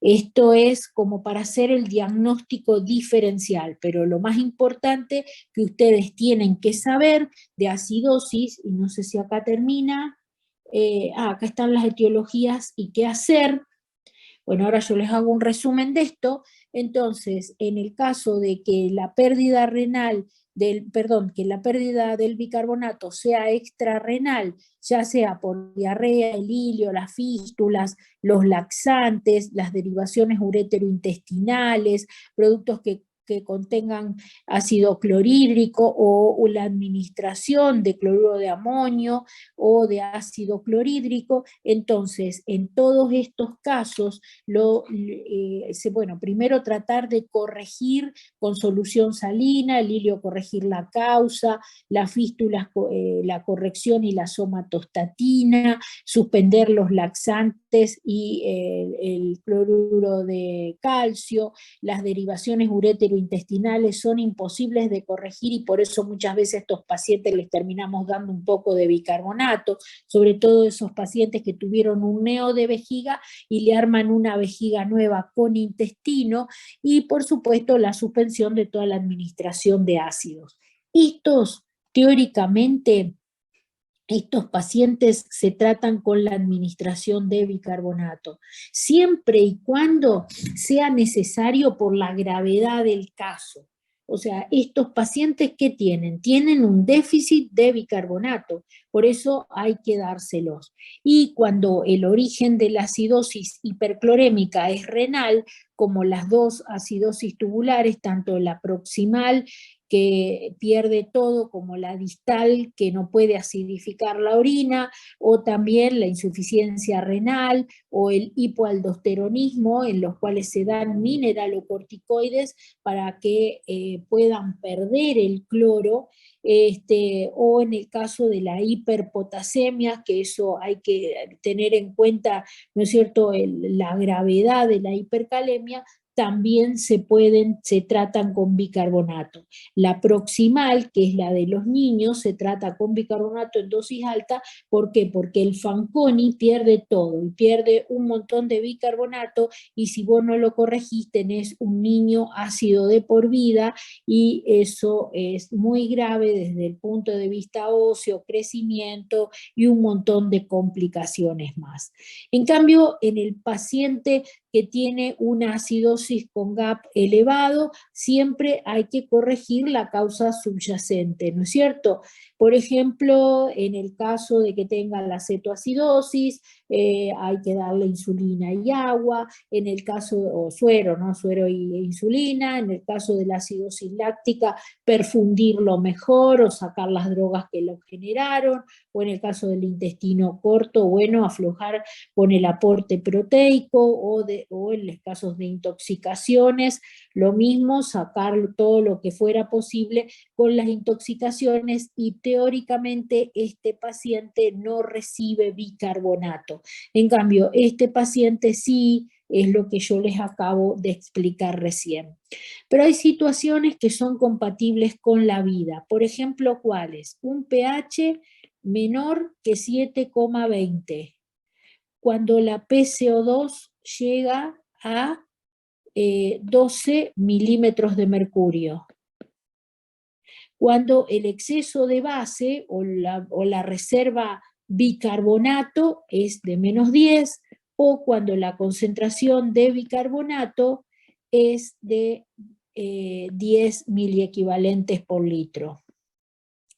Esto es como para hacer el diagnóstico diferencial, pero lo más importante que ustedes tienen que saber de acidosis, y no sé si acá termina, acá están las etiologías y qué hacer. Bueno, ahora yo les hago un resumen de esto. Entonces, en el caso de que la pérdida renal que la pérdida del bicarbonato sea extrarrenal, ya sea por diarrea, el hilio, las fístulas, los laxantes, las derivaciones ureterointestinales, productos que contengan ácido clorhídrico o la administración de cloruro de amonio o de ácido clorhídrico. Entonces, en todos estos casos, primero tratar de corregir con solución salina, el hilio corregir la causa, las fístulas la corrección y la somatostatina, suspender los laxantes y el cloruro de calcio, las derivaciones ureterointestinales son imposibles de corregir y por eso muchas veces a estos pacientes les terminamos dando un poco de bicarbonato, sobre todo esos pacientes que tuvieron un neo de vejiga y le arman una vejiga nueva con intestino, y por supuesto la suspensión de toda la administración de ácidos. Teóricamente, estos pacientes se tratan con la administración de bicarbonato, siempre y cuando sea necesario por la gravedad del caso. O sea, estos pacientes, ¿qué tienen? Tienen un déficit de bicarbonato, por eso hay que dárselos. Y cuando el origen de la acidosis hiperclorémica es renal, como las dos acidosis tubulares, tanto la proximal, que pierde todo, como la distal, que no puede acidificar la orina, o también la insuficiencia renal, o el hipoaldosteronismo, en los cuales se dan mineralocorticoides para que puedan perder el cloro, o en el caso de la hiperpotasemia, que eso hay que tener en cuenta, ¿no es cierto?, la gravedad de la hipercalemia, también se tratan con bicarbonato. La proximal, que es la de los niños, se trata con bicarbonato en dosis alta. ¿Por qué? Porque el Fanconi pierde todo, y pierde un montón de bicarbonato, y si vos no lo corregís, tenés un niño ácido de por vida, y eso es muy grave desde el punto de vista óseo, crecimiento y un montón de complicaciones más. En cambio, en el paciente que tiene una acidosis con GAP elevado, siempre hay que corregir la causa subyacente, ¿no es cierto? Por ejemplo, en el caso de que tenga la cetoacidosis, hay que darle insulina y agua, en el caso, o suero, ¿no? Suero e insulina, en el caso de la acidosis láctica, perfundirlo mejor o sacar las drogas que lo generaron, o en el caso del intestino corto, bueno, aflojar con el aporte proteico, o en los casos de intoxicaciones, lo mismo, sacar todo lo que fuera posible con las intoxicaciones, y teóricamente este paciente no recibe bicarbonato. En cambio, este paciente sí, es lo que yo les acabo de explicar recién. Pero hay situaciones que son compatibles con la vida. Por ejemplo, ¿cuáles? Un pH menor que 7,20. Cuando la PCO2 llega a 12 milímetros de mercurio. Cuando el exceso de base o la reserva bicarbonato es de menos 10, o cuando la concentración de bicarbonato es de 10 miliequivalentes por litro.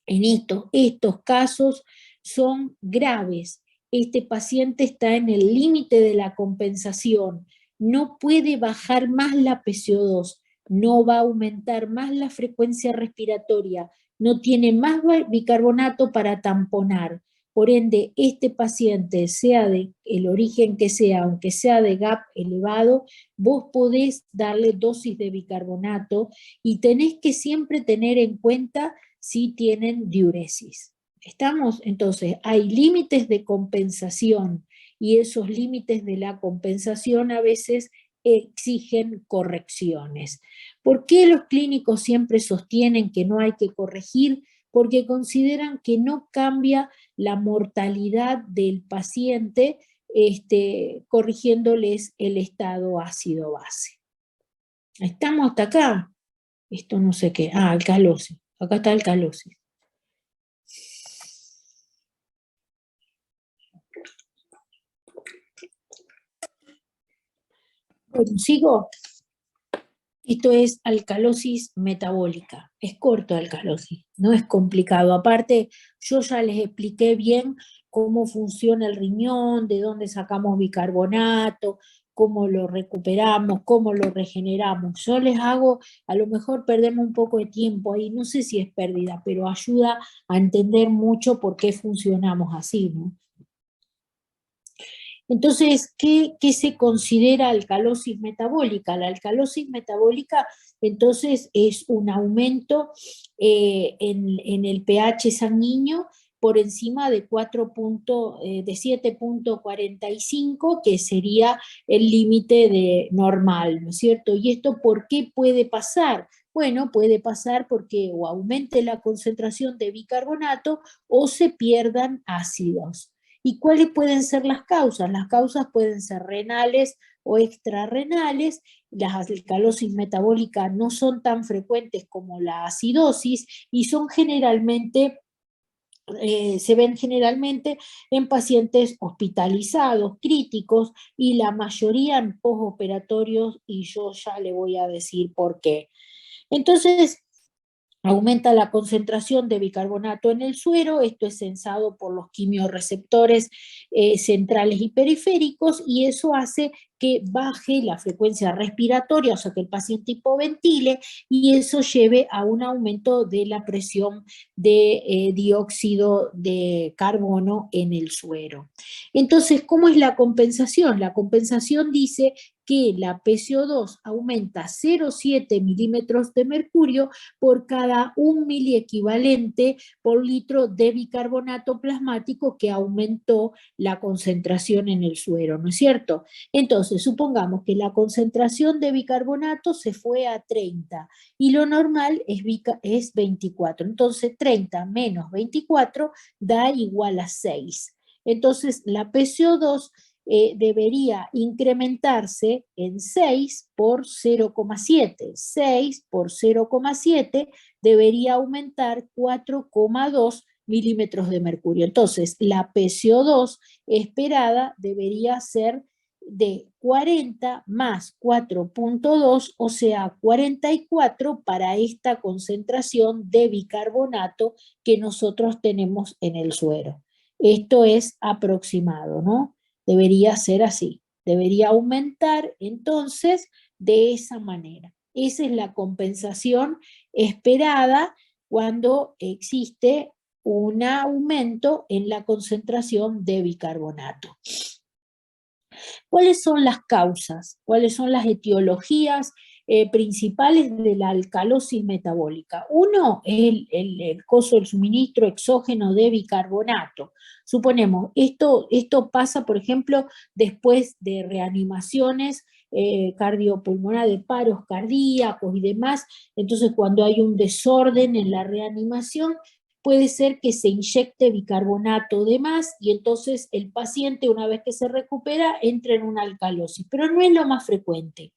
En estos casos son graves. Este paciente está en el límite de la compensación, no puede bajar más la PCO2, no va a aumentar más la frecuencia respiratoria, no tiene más bicarbonato para tamponar. Por ende, este paciente, sea de el origen que sea, aunque sea de GAP elevado, vos podés darle dosis de bicarbonato, y tenés que siempre tener en cuenta si tienen diuresis. ¿Estamos? Entonces, hay límites de compensación, y esos límites de la compensación a veces exigen correcciones. ¿Por qué los clínicos siempre sostienen que no hay que corregir? Porque consideran que no cambia la mortalidad del paciente corrigiéndoles el estado ácido-base. ¿Estamos hasta acá? Esto no sé qué. Ah, alcalosis. Acá está alcalosis. Bueno, sigo. Esto es alcalosis metabólica. Es corto alcalosis, no es complicado. Aparte, yo ya les expliqué bien cómo funciona el riñón, de dónde sacamos bicarbonato, cómo lo recuperamos, cómo lo regeneramos. Yo les hago, a lo mejor perdemos un poco de tiempo ahí, no sé si es pérdida, pero ayuda a entender mucho por qué funcionamos así, ¿no? Entonces, ¿qué se considera alcalosis metabólica? La alcalosis metabólica, entonces, es un aumento en el pH sanguíneo por encima de 7.45, que sería el límite normal, ¿no es cierto? ¿Y esto por qué puede pasar? Bueno, puede pasar porque o aumente la concentración de bicarbonato o se pierdan ácidos. ¿Y cuáles pueden ser las causas? Las causas pueden ser renales o extrarrenales. Las alcalosis metabólicas no son tan frecuentes como la acidosis y son generalmente, se ven generalmente en pacientes hospitalizados, críticos, y la mayoría en postoperatorios, y yo ya le voy a decir por qué. Entonces, aumenta la concentración de bicarbonato en el suero, esto es sensado por los quimiorreceptores centrales y periféricos, y eso hace que baje la frecuencia respiratoria, o sea que el paciente hipoventile, y eso lleve a un aumento de la presión de dióxido de carbono en el suero. Entonces, ¿cómo es la compensación? La compensación dice que la PCO2 aumenta 0,7 milímetros de mercurio por cada 1 miliequivalente por litro de bicarbonato plasmático que aumentó la concentración en el suero, ¿no es cierto? Entonces, supongamos que la concentración de bicarbonato se fue a 30 y lo normal es 24. Entonces, 30 menos 24 da igual a 6. Entonces, la PCO2 debería incrementarse en 6 por 0,7. 6 por 0,7 debería aumentar 4,2 milímetros de mercurio. Entonces, la PCO2 esperada debería ser de 40 más 4,2, o sea, 44 para esta concentración de bicarbonato que nosotros tenemos en el suero. Esto es aproximado, ¿no? Debería ser así, debería aumentar entonces de esa manera. Esa es la compensación esperada cuando existe un aumento en la concentración de bicarbonato. ¿Cuáles son las causas? ¿Cuáles son las etiologías principales de la alcalosis metabólica? Uno es el costo del suministro exógeno de bicarbonato. Suponemos, esto pasa, por ejemplo, después de reanimaciones cardiopulmonares, de paros cardíacos y demás. Entonces, cuando hay un desorden en la reanimación, puede ser que se inyecte bicarbonato de más y entonces el paciente, una vez que se recupera, entra en una alcalosis, pero no es lo más frecuente.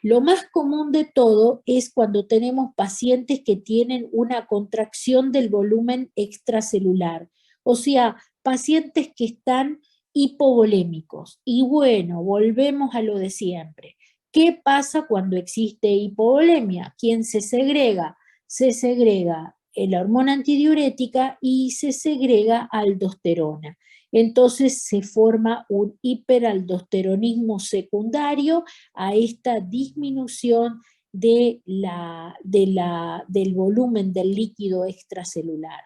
Lo más común de todo es cuando tenemos pacientes que tienen una contracción del volumen extracelular, o sea, pacientes que están hipovolémicos. Y bueno, volvemos a lo de siempre. ¿Qué pasa cuando existe hipovolemia? ¿Quién se segrega? Se segrega la hormona antidiurética y se segrega aldosterona. Entonces se forma un hiperaldosteronismo secundario a esta disminución del volumen del líquido extracelular.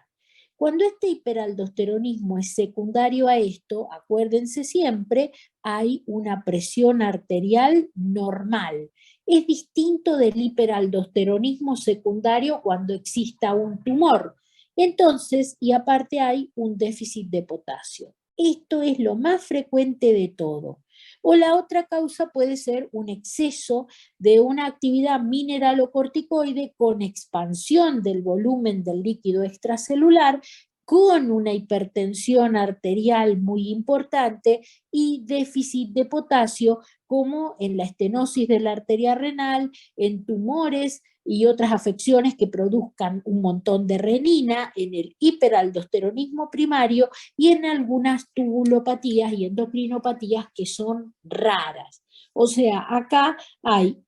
Cuando este hiperaldosteronismo es secundario a esto, acuérdense siempre, hay una presión arterial normal. Es distinto del hiperaldosteronismo secundario cuando exista un tumor. Entonces, y aparte hay un déficit de potasio. Esto es lo más frecuente de todo. O la otra causa puede ser un exceso de una actividad mineralocorticoide con expansión del volumen del líquido extracelular, con una hipertensión arterial muy importante y déficit de potasio, como en la estenosis de la arteria renal, en tumores y otras afecciones que produzcan un montón de renina, en el hiperaldosteronismo primario y en algunas tubulopatías y endocrinopatías que son raras. O sea, acá hay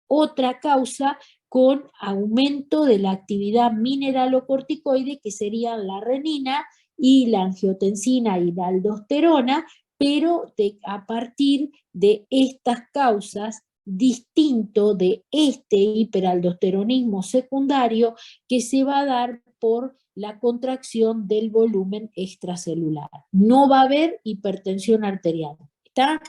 otra causa con aumento de la actividad mineralocorticoide, que serían la renina y la angiotensina y la aldosterona, pero a partir de estas causas, distinto de este hiperaldosteronismo secundario que se va a dar por la contracción del volumen extracelular. No va a haber hipertensión arterial. ¿Está?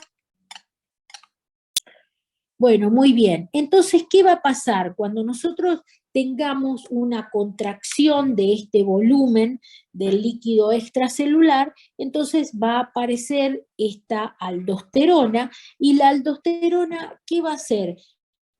Bueno, muy bien. Entonces, ¿qué va a pasar cuando nosotros tengamos una contracción de este volumen del líquido extracelular? Entonces va a aparecer esta aldosterona, y la aldosterona, ¿qué va a hacer?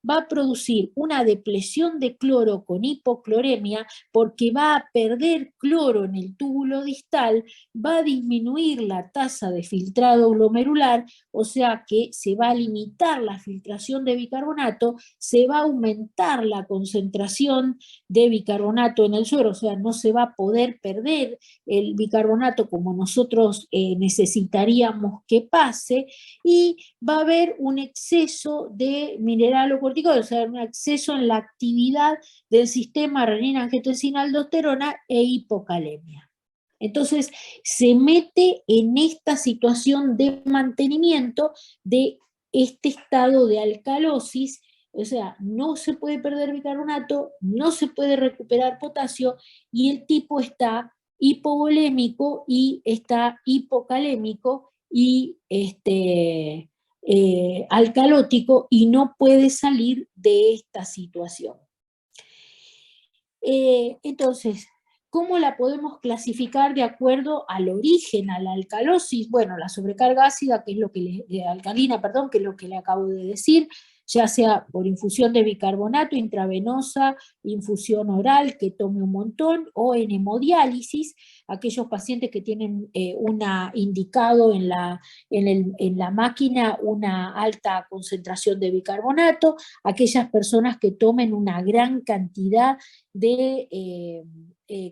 Va a producir una depresión de cloro con hipocloremia, porque va a perder cloro en el túbulo distal, va a disminuir la tasa de filtrado glomerular, o sea que se va a limitar la filtración de bicarbonato, se va a aumentar la concentración de bicarbonato en el suero, o sea, no se va a poder perder el bicarbonato como nosotros necesitaríamos que pase, y va a haber un exceso de mineralocorticoides, o sea, un exceso en la actividad del sistema renina, angiotensina, aldosterona e hipocalemia. Entonces, se mete en esta situación de mantenimiento de este estado de alcalosis, o sea, no se puede perder bicarbonato, no se puede recuperar potasio, y el tipo está hipovolémico y está hipocalémico y alcalótico, y no puede salir de esta situación. Entonces, ¿cómo la podemos clasificar de acuerdo al origen, a la alcalosis? Bueno, la sobrecarga ácida, que es lo que alcalina, perdón, que es lo que le acabo de decir, ya sea por infusión de bicarbonato intravenosa, infusión oral, que tome un montón, o en hemodiálisis, aquellos pacientes que tienen indicado en la máquina una alta concentración de bicarbonato, aquellas personas que tomen una gran cantidad de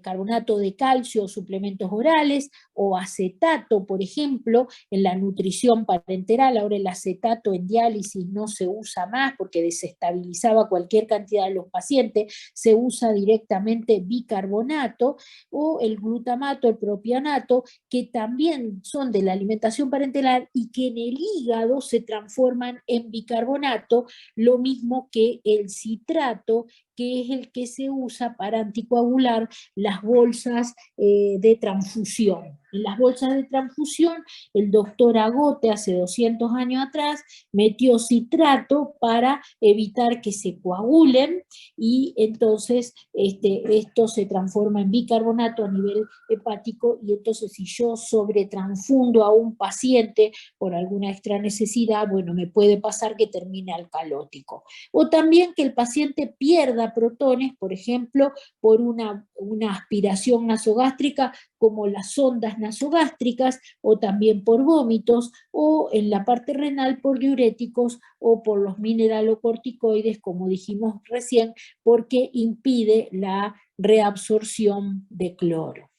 carbonato de calcio, suplementos orales, o acetato, por ejemplo, en la nutrición parenteral. Ahora el acetato en diálisis no se usa más porque desestabilizaba cualquier cantidad de los pacientes, se usa directamente bicarbonato, o el glutamato, el propianato, que también son de la alimentación parenteral y que en el hígado se transforman en bicarbonato, lo mismo que el citrato, que es el que se usa para anticoagular las bolsas de transfusión. En las bolsas de transfusión, el doctor Agote hace 200 años atrás metió citrato para evitar que se coagulen, y entonces esto se transforma en bicarbonato a nivel hepático, y entonces si yo sobretransfundo a un paciente por alguna extra necesidad, bueno, me puede pasar que termine alcalótico. O también que el paciente pierda protones, por ejemplo, por una aspiración nasogástrica, como las sondas nasogástricas, o también por vómitos, o en la parte renal por diuréticos, o por los mineralocorticoides, como dijimos recién, porque impide la reabsorción de cloro.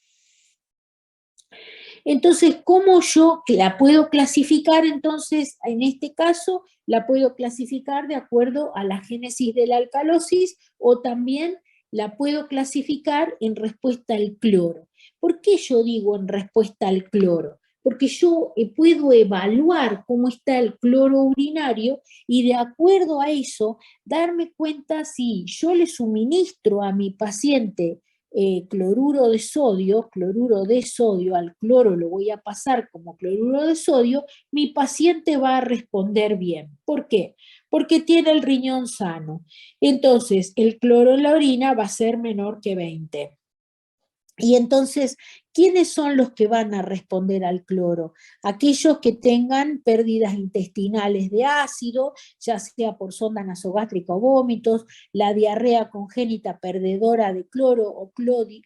Entonces, ¿cómo yo la puedo clasificar? Entonces, en este caso, la puedo clasificar de acuerdo a la génesis de la alcalosis, o también la puedo clasificar en respuesta al cloro. ¿Por qué yo digo en respuesta al cloro? Porque yo puedo evaluar cómo está el cloro urinario, y de acuerdo a eso darme cuenta si yo le suministro a mi paciente cloruro de sodio, al cloro lo voy a pasar como cloruro de sodio, mi paciente va a responder bien. ¿Por qué? Porque tiene el riñón sano. Entonces, el cloro en la orina va a ser menor que 20. Y entonces, ¿quiénes son los que van a responder al cloro? Aquellos que tengan pérdidas intestinales de ácido, ya sea por sonda nasogástrica o vómitos, la diarrea congénita perdedora de cloro o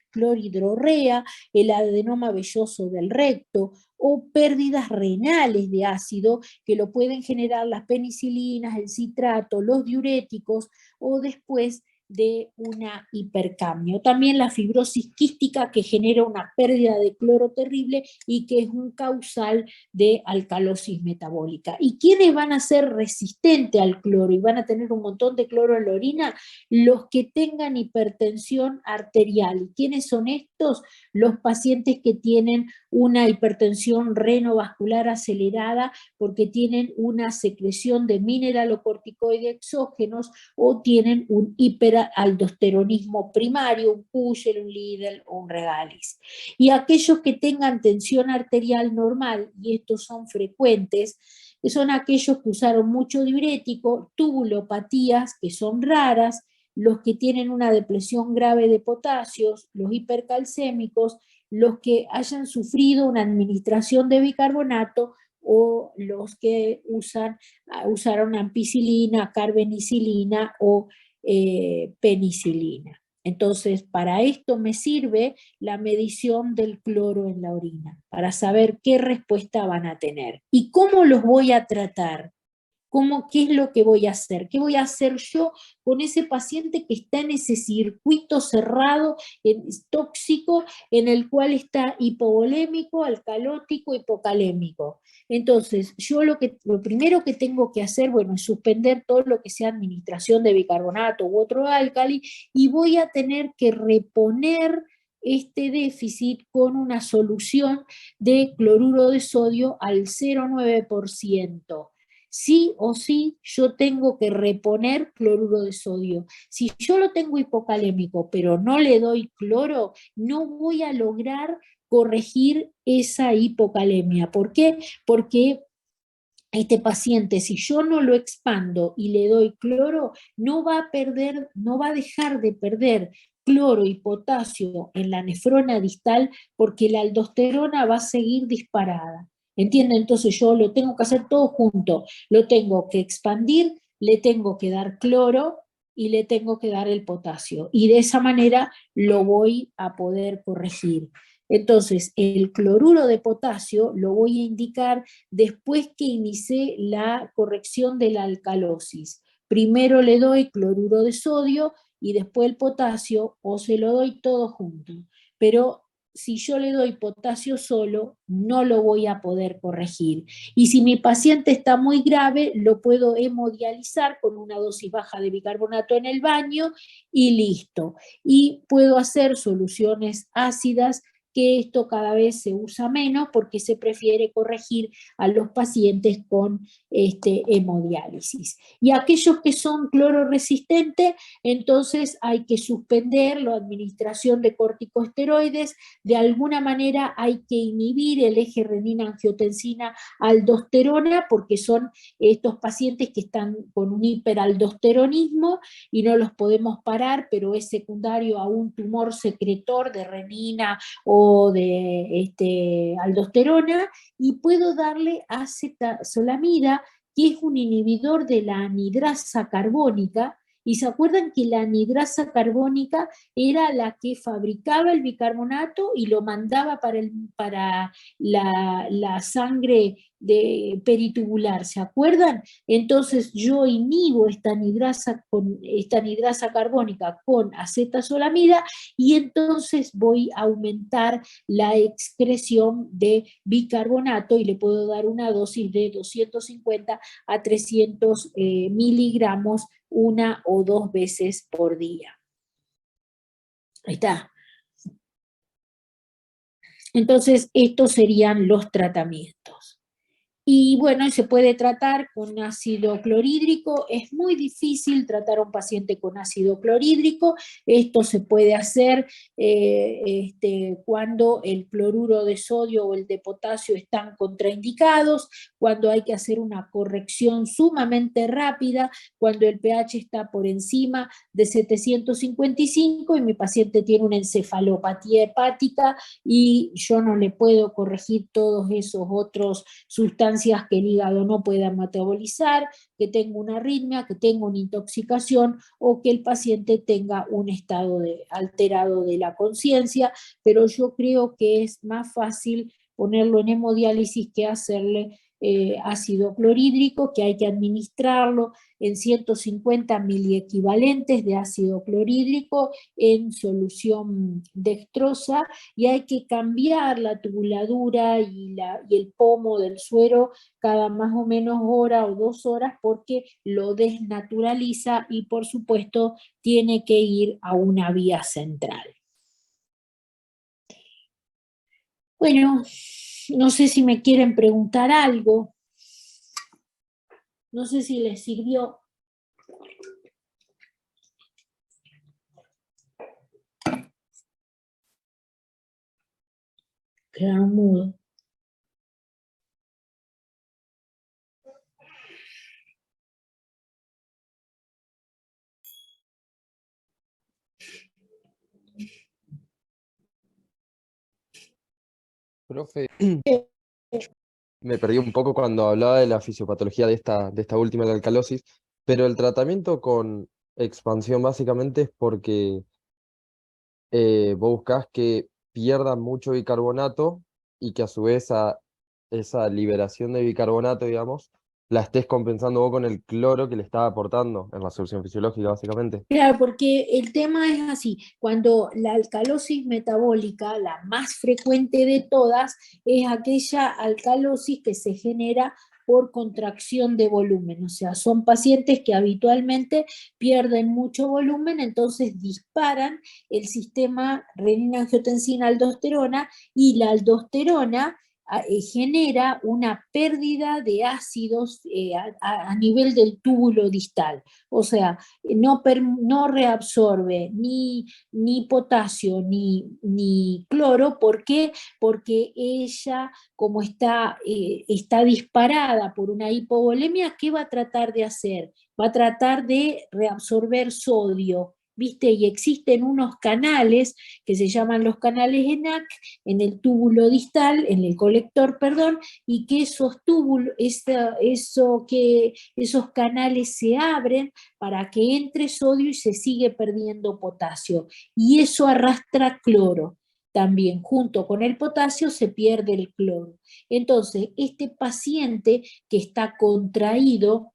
cloridrorrea, el adenoma velloso del recto, o pérdidas renales de ácido, que lo pueden generar las penicilinas, el citrato, los diuréticos, o después de una hipercamio. También la fibrosis quística, que genera una pérdida de cloro terrible y que es un causal de alcalosis metabólica. ¿Y quiénes van a ser resistentes al cloro y van a tener un montón de cloro en la orina? Los que tengan hipertensión arterial. ¿Y quiénes son estos? Los pacientes que tienen una hipertensión renovascular acelerada porque tienen una secreción de mineralocorticoides exógenos o tienen un hiperaldosteronismo primario, un Kushel, un Lidl o un Regalis. Y aquellos que tengan tensión arterial normal, y estos son frecuentes, son aquellos que usaron mucho diurético, tubulopatías, que son raras, los que tienen una depresión grave de potasios, los hipercalcémicos, los que hayan sufrido una administración de bicarbonato o los que usaron ampicilina, carbenicilina o penicilina. Entonces, para esto me sirve la medición del cloro en la orina, para saber qué respuesta van a tener. ¿Y cómo los voy a tratar? ¿Qué es lo que voy a hacer? ¿Qué voy a hacer yo con ese paciente que está en ese circuito cerrado, tóxico, en el cual está hipovolémico, alcalótico, hipocalémico? Entonces, yo lo primero que tengo que hacer, bueno, es suspender todo lo que sea administración de bicarbonato u otro álcali, y voy a tener que reponer este déficit con una solución de cloruro de sodio al 0,9%. Sí o sí yo tengo que reponer cloruro de sodio. Si yo lo tengo hipocalémico pero no le doy cloro, no voy a lograr corregir esa hipocalemia. ¿Por qué? Porque este paciente, si yo no lo expando y le doy cloro, no va a dejar de perder cloro y potasio en la nefrona distal porque la aldosterona va a seguir disparada. ¿Entienden? Entonces yo lo tengo que hacer todo junto. Lo tengo que expandir, le tengo que dar cloro y le tengo que dar el potasio. Y de esa manera lo voy a poder corregir. Entonces, el cloruro de potasio lo voy a indicar después que inicié la corrección de la alcalosis. Primero le doy cloruro de sodio y después el potasio, o se lo doy todo junto. Pero si yo le doy potasio solo, no lo voy a poder corregir. Y si mi paciente está muy grave, lo puedo hemodializar con una dosis baja de bicarbonato en el baño y listo. Y puedo hacer soluciones ácidas, que esto cada vez se usa menos porque se prefiere corregir a los pacientes con hemodiálisis. Y aquellos que son clororesistentes, entonces hay que suspender la administración de corticosteroides, de alguna manera hay que inhibir el eje renina-angiotensina-aldosterona porque son estos pacientes que están con un hiperaldosteronismo y no los podemos parar, pero es secundario a un tumor secretor de renina o de aldosterona, y puedo darle acetazolamida, que es un inhibidor de la anidrasa carbónica. Y se acuerdan que la anidrasa carbónica era la que fabricaba el bicarbonato y lo mandaba para la sangre peritubular, ¿se acuerdan? Entonces yo inhibo esta anidrasa carbónica con acetazolamida y entonces voy a aumentar la excreción de bicarbonato y le puedo dar una dosis de 250 a 300 miligramos una o dos veces por día. Ahí está. Entonces, estos serían los tratamientos. Y bueno, se puede tratar con ácido clorhídrico. Es muy difícil tratar a un paciente con ácido clorhídrico. Esto se puede hacer cuando el cloruro de sodio o el de potasio están contraindicados, cuando hay que hacer una corrección sumamente rápida, cuando el pH está por encima de 755 y mi paciente tiene una encefalopatía hepática y yo no le puedo corregir todos esos otros sustancias que el hígado no pueda metabolizar, que tenga una arritmia, que tenga una intoxicación o que el paciente tenga un estado alterado de la conciencia, pero yo creo que es más fácil ponerlo en hemodiálisis que hacerle ácido clorhídrico, que hay que administrarlo en 150 miliequivalentes de ácido clorhídrico en solución dextrosa, y hay que cambiar la tubuladura y el pomo del suero cada más o menos hora o 2 horas, porque lo desnaturaliza y por supuesto tiene que ir a una vía central. Bueno, no sé si me quieren preguntar algo. No sé si les sirvió. Quedaron mudos. Profe, me perdí un poco cuando hablaba de la fisiopatología de esta última, la alcalosis, pero el tratamiento con expansión básicamente es porque vos buscás que pierda mucho bicarbonato y que a su vez esa liberación de bicarbonato, digamos, la estés compensando vos con el cloro que le estás aportando en la solución fisiológica, básicamente. Claro, porque el tema es así, cuando la alcalosis metabólica, la más frecuente de todas, es aquella alcalosis que se genera por contracción de volumen, o sea, son pacientes que habitualmente pierden mucho volumen, entonces disparan el sistema renina-angiotensina-aldosterona, y la aldosterona genera una pérdida de ácidos a nivel del túbulo distal, o sea, no reabsorbe ni potasio ni cloro. ¿Por qué? Porque ella, como está disparada por una hipovolemia, ¿qué va a tratar de hacer? Va a tratar de reabsorber sodio, ¿viste? Y existen unos canales que se llaman los canales ENaC en el túbulo distal, en el colector, perdón, y que esos túbulos, esos canales se abren para que entre sodio y se sigue perdiendo potasio. Y eso arrastra cloro. También junto con el potasio se pierde el cloro. Entonces, este paciente que está contraído,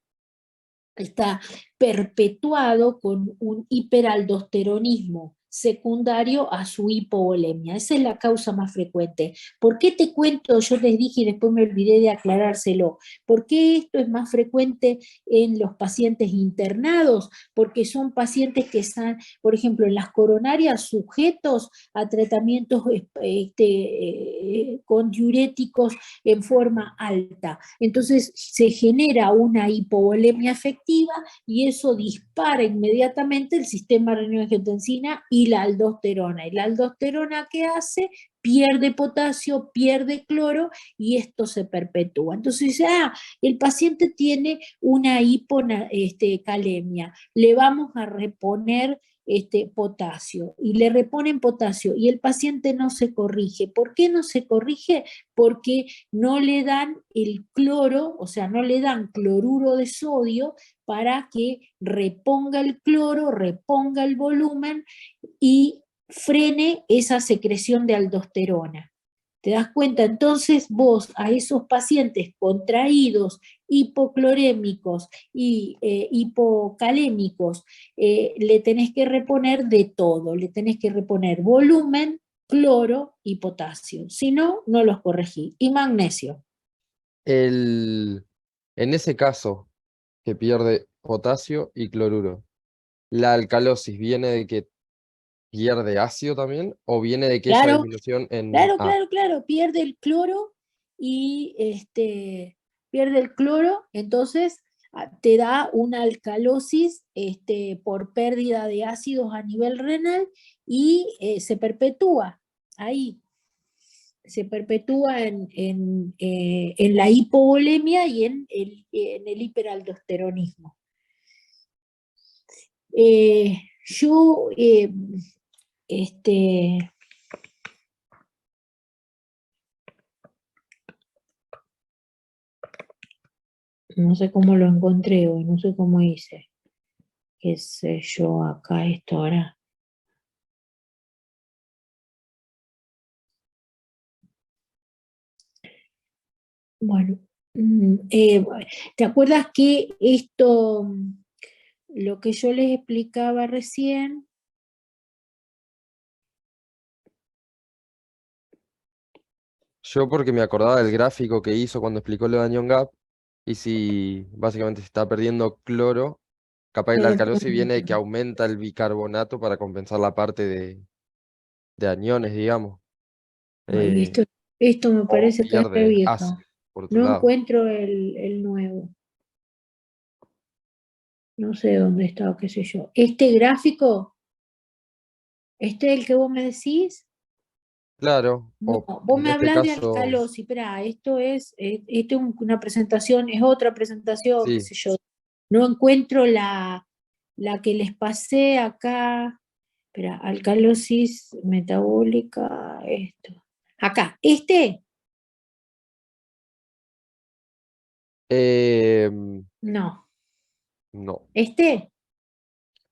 está perpetuado con un hiperaldosteronismo secundario a su hipovolemia. Esa es la causa más frecuente. ¿Por qué te cuento? Yo les dije y después me olvidé de aclarárselo. ¿Por qué esto es más frecuente en los pacientes internados? Porque son pacientes que están, por ejemplo, en las coronarias, sujetos a tratamientos con diuréticos en forma alta. Entonces se genera una hipovolemia efectiva y eso dispara inmediatamente el sistema renina-angiotensina y la aldosterona. ¿Y la aldosterona qué hace? Pierde potasio, pierde cloro y esto se perpetúa. Entonces, el paciente tiene una hipocalemia, le vamos a reponer potasio, y le reponen potasio y el paciente no se corrige. ¿Por qué no se corrige? Porque no le dan el cloro, o sea, no le dan cloruro de sodio para que reponga el cloro, reponga el volumen y frene esa secreción de aldosterona. ¿Te das cuenta? Entonces vos a esos pacientes contraídos, hipoclorémicos y hipocalémicos, le tenés que reponer de todo, le tenés que reponer volumen, cloro y potasio, si no, no los corregí, y magnesio. En ese caso que pierde potasio y cloruro, ¿la alcalosis viene de que pierde ácido también o viene de que esa Claro, disminución en... claro, Ah, claro, claro, pierde el cloro y pierde el cloro, entonces te da una alcalosis por pérdida de ácidos a nivel renal y se perpetúa ahí, se perpetúa en la hipovolemia y en el hiperaldosteronismo. Yo, no sé cómo lo encontré hoy, no sé cómo hice. Qué sé yo, acá esto ahora. Bueno, ¿Te acuerdas que esto, lo que yo les explicaba recién, Yo porque me acordaba del gráfico que hizo cuando explicó lo de anion gap, y si básicamente se está perdiendo cloro, capaz la alcalosis viene de que aumenta el bicarbonato para compensar la parte de aniones, digamos. ay, Eh, esto me o parece que es re pierde viejo. ácido, por otro No lado. encuentro el nuevo. No sé dónde está, qué sé yo. Este gráfico, este es el que vos me decís. Claro, No, o vos en me este hablás de caso, alcalosis, espera, esto es una presentación, es otra presentación, qué sí. sé yo. No encuentro la que les pasé acá. Espera, alcalosis metabólica, esto. Acá, Eh, no, no. este,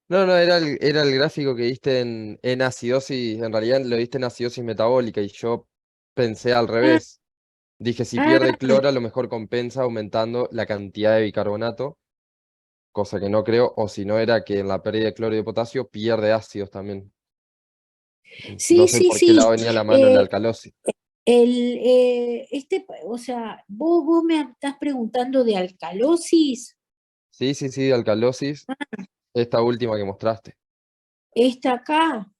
No, no, era el gráfico que diste en acidosis, en realidad lo diste en acidosis metabólica y yo pensé al ah, revés. Dije, si pierde ah, cloro, a lo mejor compensa aumentando la cantidad de bicarbonato, cosa que no creo, o si no era que en la pérdida de cloro y de potasio pierde ácidos también. No sí, sé sí, por qué sí. lado venía la mano en la eh, alcalosis. o sea, vos me estás preguntando de alcalosis, Sí, sí, sí, alcalosis, esta última que mostraste. esta acá.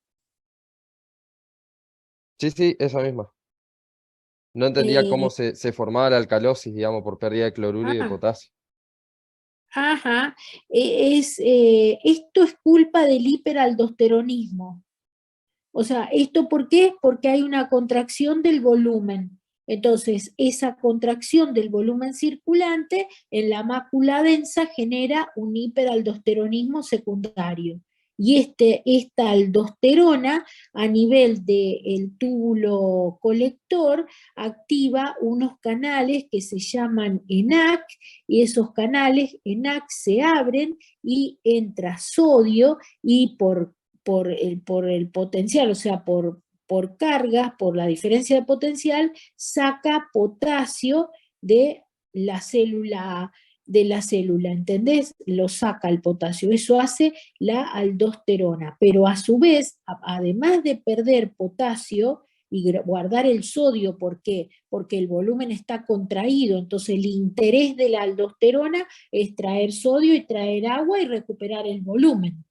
Sí, sí, esa misma. No entendía cómo eh, se formaba la alcalosis, digamos, por pérdida de cloruro y de ah, potasio. ajá, esto es culpa del hiperaldosteronismo. O sea, ¿esto por qué? Porque hay una contracción del volumen. Entonces, esa contracción del volumen circulante en la mácula densa genera un hiperaldosteronismo secundario. Y esta aldosterona a nivel del túbulo colector activa unos canales que se llaman ENaC, y esos canales ENaC se abren y entra sodio, y por el potencial, o sea, por cargas, por la diferencia de potencial, saca potasio de la célula, ¿entendés? Lo saca el potasio, eso hace la aldosterona, pero a su vez, además de perder potasio y guardar el sodio, ¿por qué? Porque el volumen está contraído, entonces el interés de la aldosterona es traer sodio y traer agua y recuperar el volumen.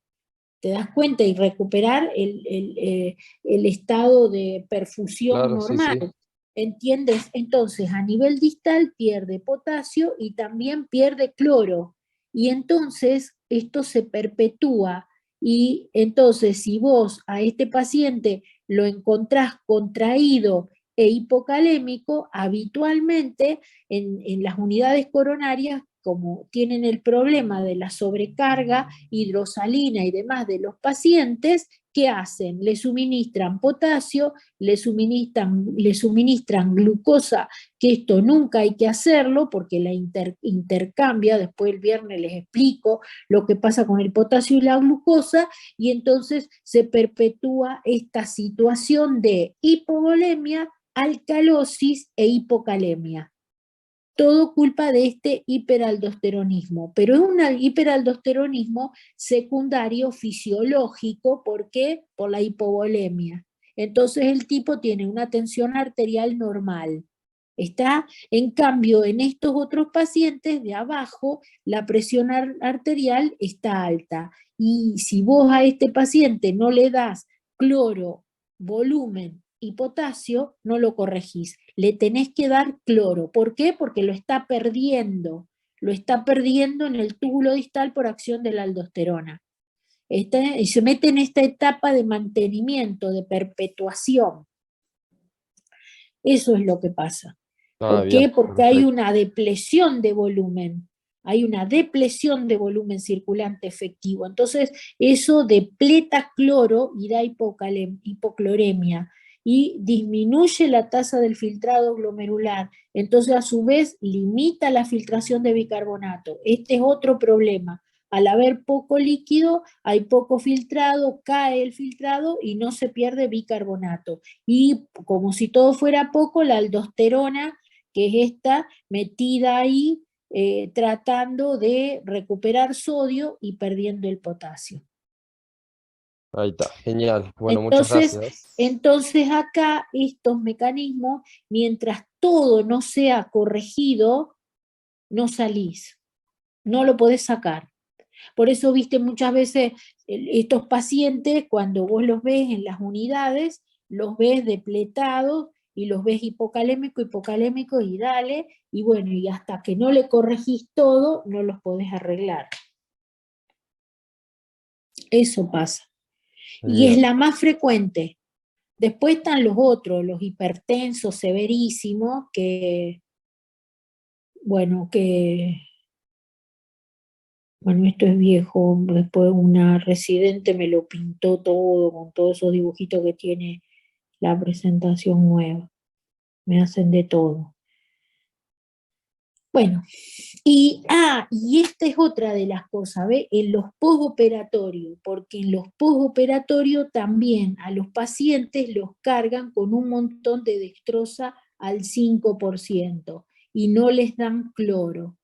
¿Te das cuenta? Y recuperar el estado de perfusión Claro, sí, normal. sí. ¿Entiendes? Entonces, a nivel distal pierde potasio y también pierde cloro. Y entonces esto se perpetúa. Y entonces, si vos a este paciente lo encontrás contraído e hipocalémico, habitualmente en las unidades coronarias, como tienen el problema de la sobrecarga hidrosalina y demás de los pacientes, ¿qué hacen? Le suministran potasio, le suministran glucosa, que esto nunca hay que hacerlo porque la intercambia, después el viernes les explico lo que pasa con el potasio y la glucosa, y entonces se perpetúa esta situación de hipovolemia, alcalosis e hipocalemia. Todo culpa de este hiperaldosteronismo, pero es un hiperaldosteronismo secundario fisiológico. ¿Por qué? Por la hipovolemia. Entonces el tipo tiene una tensión arterial normal. Está, en cambio, en estos otros pacientes de abajo, la presión arterial está alta. Y si vos a este paciente no le das cloro, volumen y potasio, no lo corregís. Le tenés que dar cloro. ¿Por qué? Porque lo está perdiendo. Lo está perdiendo en el túbulo distal por acción de la aldosterona. Y se mete en esta etapa de mantenimiento, de perpetuación. Eso es lo que pasa. Ah, ¿Por qué? bien, Porque hay perfecto. una depresión de volumen. Hay una depresión de volumen circulante efectivo. Entonces, eso depleta cloro y da hipocloremia y disminuye la tasa del filtrado glomerular. Entonces, a su vez, limita la filtración de bicarbonato. Este es otro problema. Al haber poco líquido, hay poco filtrado, cae el filtrado y no se pierde bicarbonato. Y como si todo fuera poco, la aldosterona que es esta metida ahí tratando de recuperar sodio y perdiendo el potasio. Ahí está, genial. Bueno, muchas gracias. Entonces acá estos mecanismos, mientras todo no sea corregido, no salís, no lo podés sacar. Por eso, viste, muchas veces estos pacientes, cuando vos los ves en las unidades, los ves depletados y los ves hipocalémico y dale, y bueno, y hasta que no le corregís todo, no los podés arreglar. Eso pasa. Y es Bien. la más frecuente. Después están los otros, los hipertensos severísimos, bueno, esto es viejo, después una residente me lo pintó todo, con todos esos dibujitos que tiene la presentación nueva. Me hacen de todo. Bueno, y esta es otra de las cosas, ¿ve? En los postoperatorios, porque en los postoperatorios también a los pacientes los cargan con un montón de dextrosa al 5% y no les dan cloro.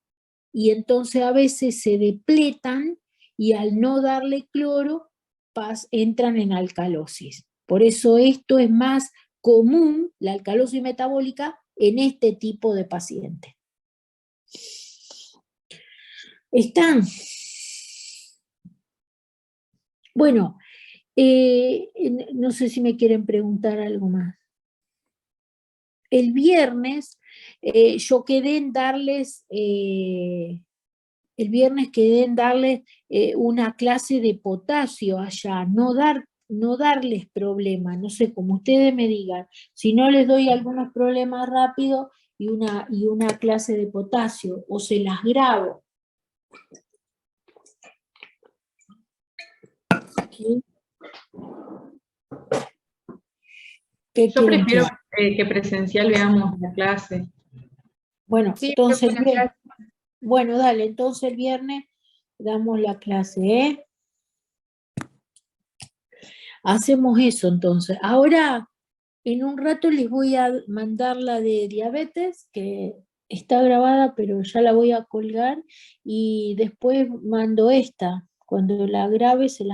Y entonces a veces se depletan y al no darle cloro entran en alcalosis. Por eso esto es más común, la alcalosis metabólica, en este tipo de pacientes. ¿Están? Bueno, no sé si me quieren preguntar algo más. El viernes yo quedé en darles... el viernes quedé en darles una clase de potasio allá, no darles problemas, no sé, como ustedes me digan, si no les doy algunos problemas rápidos y una clase de potasio, o se las grabo. ¿Sí? Yo prefiero que presencial veamos la clase. Bueno, Sí, entonces, presencial. bueno, dale, entonces el viernes damos la clase, ¿eh? Hacemos eso entonces. Ahora, en un rato les voy a mandar la de diabetes, que está grabada, pero ya la voy a colgar, y después mando esta. Cuando la grabe se la